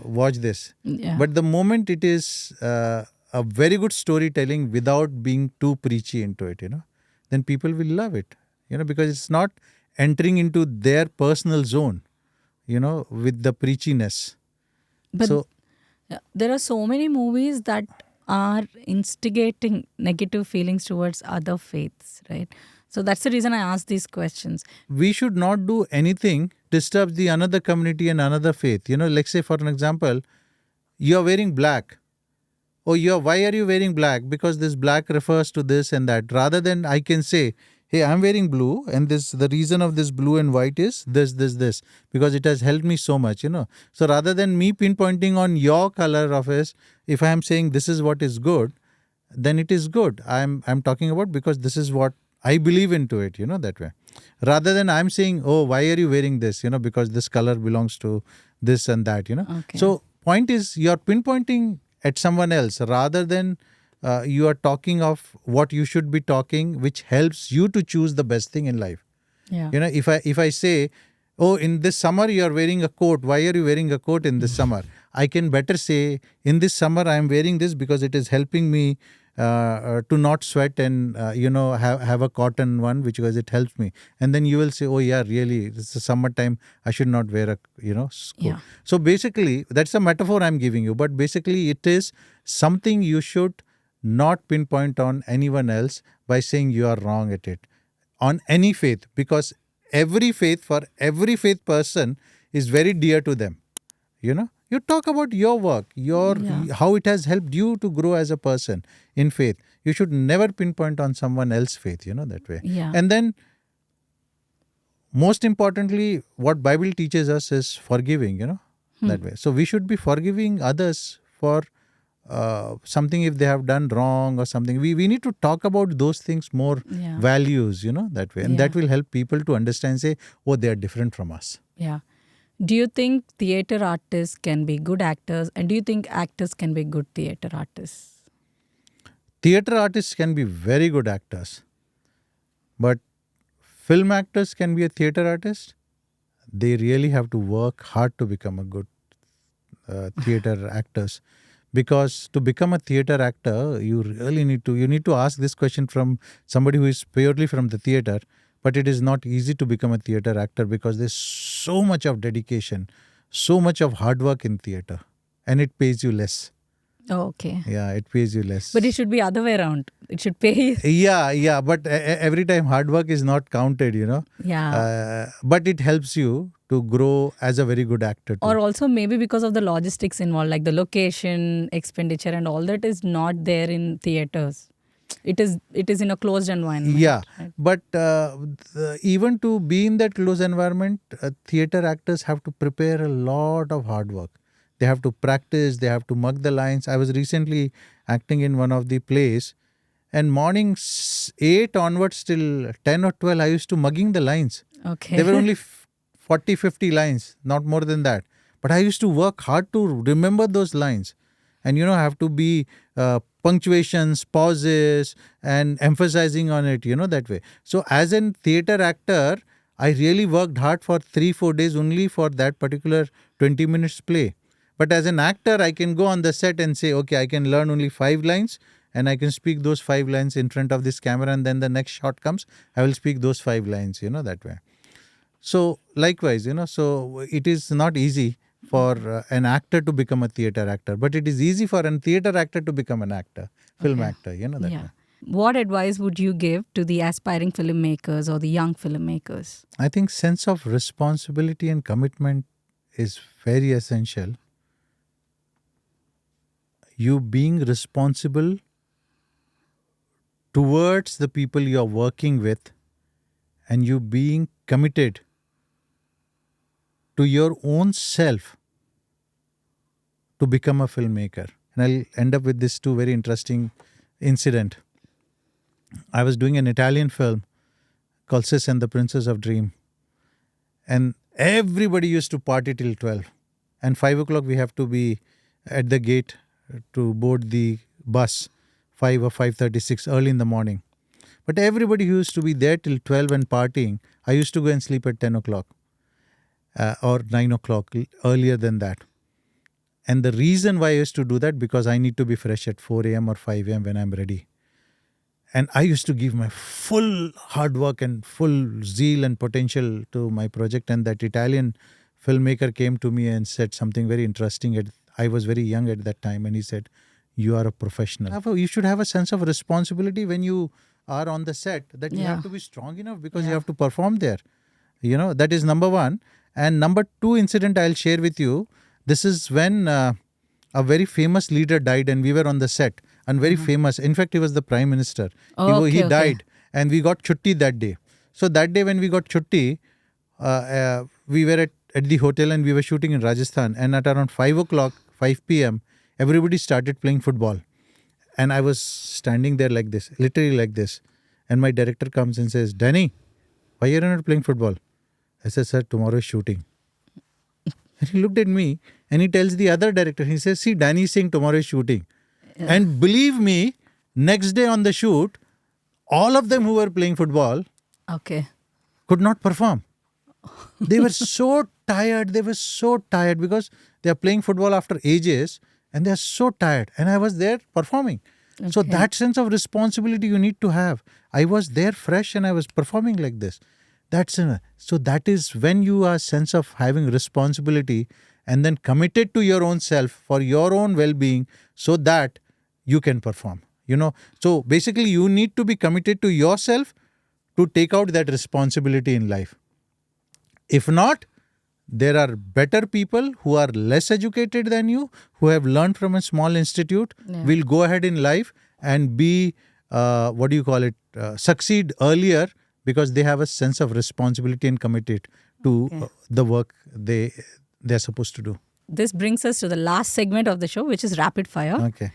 watch this. Yeah. But the moment it is a very good storytelling without being too preachy into it, then people will love it, because it's not entering into their personal zone, with the preachiness. But So, there are so many movies that are instigating negative feelings towards other faiths, right? So that's the reason I asked these questions. we should not do anything disturbs the another community and another faith. Like say for an example, you are wearing black. Oh, why are you wearing black? Because this black refers to this and that. Rather than I can say, hey, I'm wearing blue, and the reason of this blue and white is this, because it has helped me so much. So rather than me pinpointing on your color of it, if I am saying this is what is good, then it is good. I'm talking about because this is what I believe into it, that way. Rather than I'm saying, oh, why are you wearing this? Because this color belongs to this and that, Okay. So point is you're pinpointing at someone else rather than you are talking of what you should be talking, which helps you to choose the best thing in life. Yeah. If I say, oh, in this summer you are wearing a coat, why are you wearing a coat in this summer? I can better say, in this summer I am wearing this because it is helping me to not sweat and have a cotton one, because it helps me. And then you will say, oh yeah, really, it's the summertime, I should not wear a coat. Yeah. So basically, that's a metaphor I'm giving you, but basically it is something you should not pinpoint on anyone else by saying you are wrong at it on any faith, because every faith, for every faith person, is very dear to them. You talk about your work, how it has helped you to grow as a person in faith. You should never pinpoint on someone else's faith, that way. Yeah. And then most importantly, what Bible teaches us is forgiving, that way. So we should be forgiving others for something if they have done wrong or something. We need to talk about those things more, Yeah. values, that way. And that will help people to understand, say, oh, they are different from us. Yeah. Do you think theater artists can be good actors? And do you think actors can be good theater artists? Theater artists can be very good actors. But film actors can be a theater artist. They really have to work hard to become a good theater actors. Because to become a theater actor, you really need to ask this question from somebody who is purely from the theater. But it is not easy to become a theater actor because there's so much of dedication, so much of hard work in theater, and it pays you less. Oh, okay. Yeah, it pays you less. But it should be other way around. It should pay. Yeah. But every time hard work is not counted, Yeah. But it helps you to grow as a very good actor too. Or also maybe because of the logistics involved, like the location, expenditure and all that is not there in theaters. It is in a closed environment. Yeah, right? but even to be in that close environment, theater actors have to prepare a lot of hard work. They have to practice, they have to mug the lines. I was recently acting in one of the plays, and morning 8 onwards till 10 or 12, I used to mugging the lines. Okay. There were only 40, 50 lines, not more than that. But I used to work hard to remember those lines. And, have to be punctuations, pauses, and emphasizing on it, that way. So as a theater actor, I really worked hard for 3-4 days only for that particular 20 minutes play. But as an actor, I can go on the set and say, okay, I can learn only 5 lines and I can speak those 5 lines in front of this camera, and then the next shot comes, I will speak those 5 lines, that way. So likewise, so it is not easy for an actor to become a theater actor, but it is easy for a theater actor to become an actor, film actor, that way. What advice would you give to the aspiring filmmakers or the young filmmakers? I think sense of responsibility and commitment is very essential. You being responsible towards the people you are working with, and you being committed to your own self to become a filmmaker. And I'll end up with this 2 very interesting incident. I was doing an Italian film called Sis and the Princess of Dream. And everybody used to party till 12. And 5 o'clock we have to be at the gate to board the bus 5 or 5:36 early in the morning. But everybody who used to be there till 12 and partying, I used to go and sleep at 10 o'clock or 9 o'clock, earlier than that. And the reason why I used to do that, because I need to be fresh at 4 a.m. or 5 a.m. when I'm ready. And I used to give my full hard work and full zeal and potential to my project. And that Italian filmmaker came to me and said something very interesting. I was very young at that time. And he said, "You are a professional. You should have a sense of responsibility when you are on the set, that you have to be strong enough because you have to perform there." That is number one. And number two incident I'll share with you. This is when a very famous leader died and we were on the set. And very famous. In fact, he was the Prime Minister. He died and we got chutti that day. So that day when we got chutti, we were at the hotel and we were shooting in Rajasthan. And at around 5 p.m., everybody started playing football. And I was standing there like this, literally like this. And my director comes and says, "Danny, why are you not playing football?" I said, "Sir, tomorrow is shooting." And he looked at me and he tells the other director, he says, "See, Danny is saying tomorrow is shooting." Yeah. And believe me, next day on the shoot, all of them who were playing football could not perform. They were so tired. They were so tired because they are playing football after ages and they are so tired. And I was there performing. So that sense of responsibility you need to have. I was there fresh and I was performing like this. So that is when you are sense of having responsibility and then committed to your own self for your own well-being so that you can perform. So basically you need to be committed to yourself to take out that responsibility in life. If not, there are better people who are less educated than you, who have learned from a small institute, will go ahead in life and be, succeed earlier because they have a sense of responsibility and committed to the work they're supposed to do. This brings us to the last segment of the show, which is rapid fire. Okay.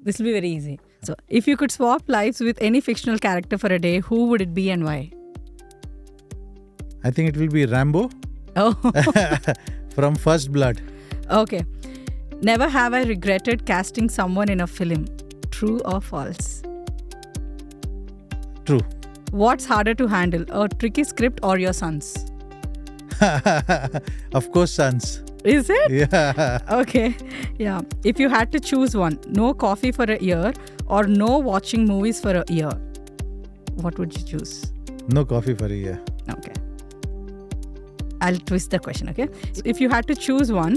This will be very easy. So, if you could swap lives with any fictional character for a day, who would it be and why? I think it will be Rambo. Oh. From First Blood. Okay. Never have I regretted casting someone in a film. True or false? True. What's harder to handle, a tricky script or your sons? Of course, sons. Is it? Yeah. Okay. Yeah. If you had to choose one, no coffee for a year or no watching movies for a year, what would you choose? No coffee for a year. Okay. I'll twist the question, okay? If you had to choose one,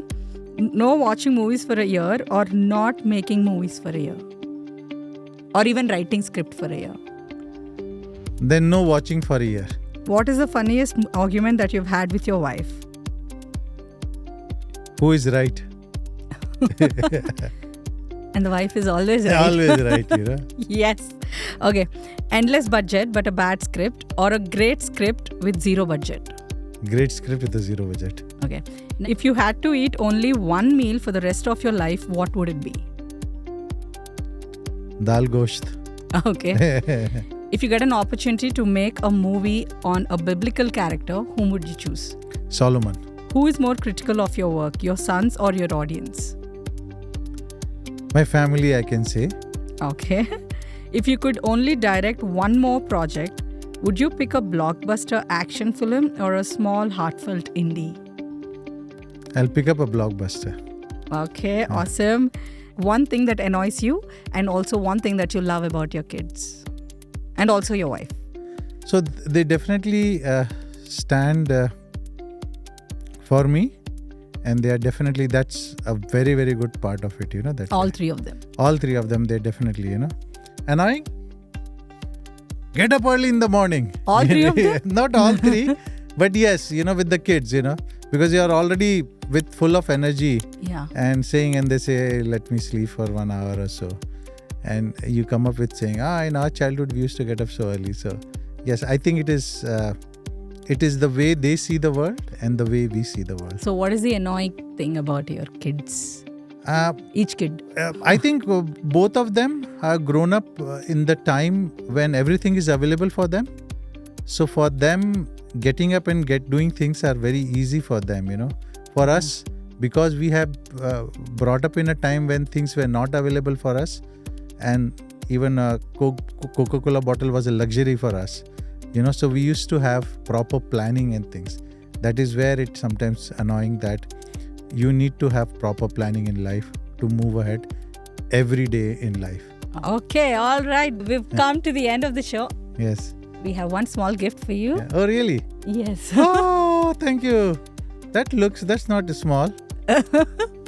no watching movies for a year or not making movies for a year? Or even writing script for a year? Then no watching for a year. What is the funniest argument that you've had with your wife? Who is right? And the wife is always right. Always right, Yes. Okay. Endless budget but a bad script or a great script with zero budget? Great script with a zero budget. Okay. If you had to eat only one meal for the rest of your life, what would it be? Dal gosht. Okay. If you get an opportunity to make a movie on a biblical character, whom would you choose? Solomon. Who is more critical of your work, your sons or your audience? My family, I can say. Okay. If you could only direct one more project, would you pick a blockbuster action film or a small heartfelt indie? I'll pick up a blockbuster. Okay, awesome. One thing that annoys you and also one thing that you love about your kids and also your wife. So they definitely stand for me, and they are definitely, that's a very, very good part of it, that all three of them. All three of them, they're definitely, annoying. Get up early in the morning. All three of them? Not all three, but yes, with the kids, because you are already full of energy and they say, let me sleep for 1 hour or so. And you come up with saying, in our childhood, we used to get up so early. So yes, I think it is the way they see the world and the way we see the world. So what is the annoying thing about your kids? Each kid? I think both of them are grown up in the time when everything is available for them. So for them, getting up and doing things are very easy for them, For us, because we have brought up in a time when things were not available for us, and even a Coca-Cola bottle was a luxury for us. So we used to have proper planning and things. That is where it's sometimes annoying that you need to have proper planning in life to move ahead every day in life. Okay, all right. We've come to the end of the show. Yes. We have one small gift for you. Yeah. Oh, really? Yes. Oh, thank you. That's not small.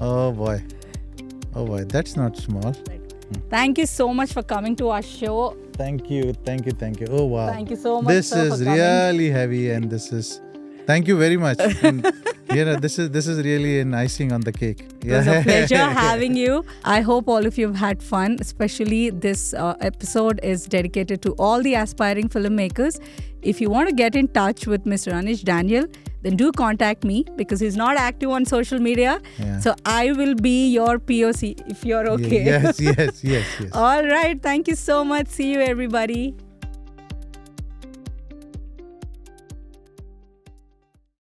Oh boy, that's not small. Thank you so much for coming to our show. Thank you. Oh wow. Thank you so much. This sir, is for coming. really heavy, and thank you very much. And, this is really an icing on the cake. It was a pleasure having you. I hope all of you have had fun. Especially this episode is dedicated to all the aspiring filmmakers. If you want to get in touch with Mr. Aneesh Daniel, then do contact me because he's not active on social media. Yeah. So I will be your POC if you're okay. Yes. All right. Thank you so much. See you, everybody.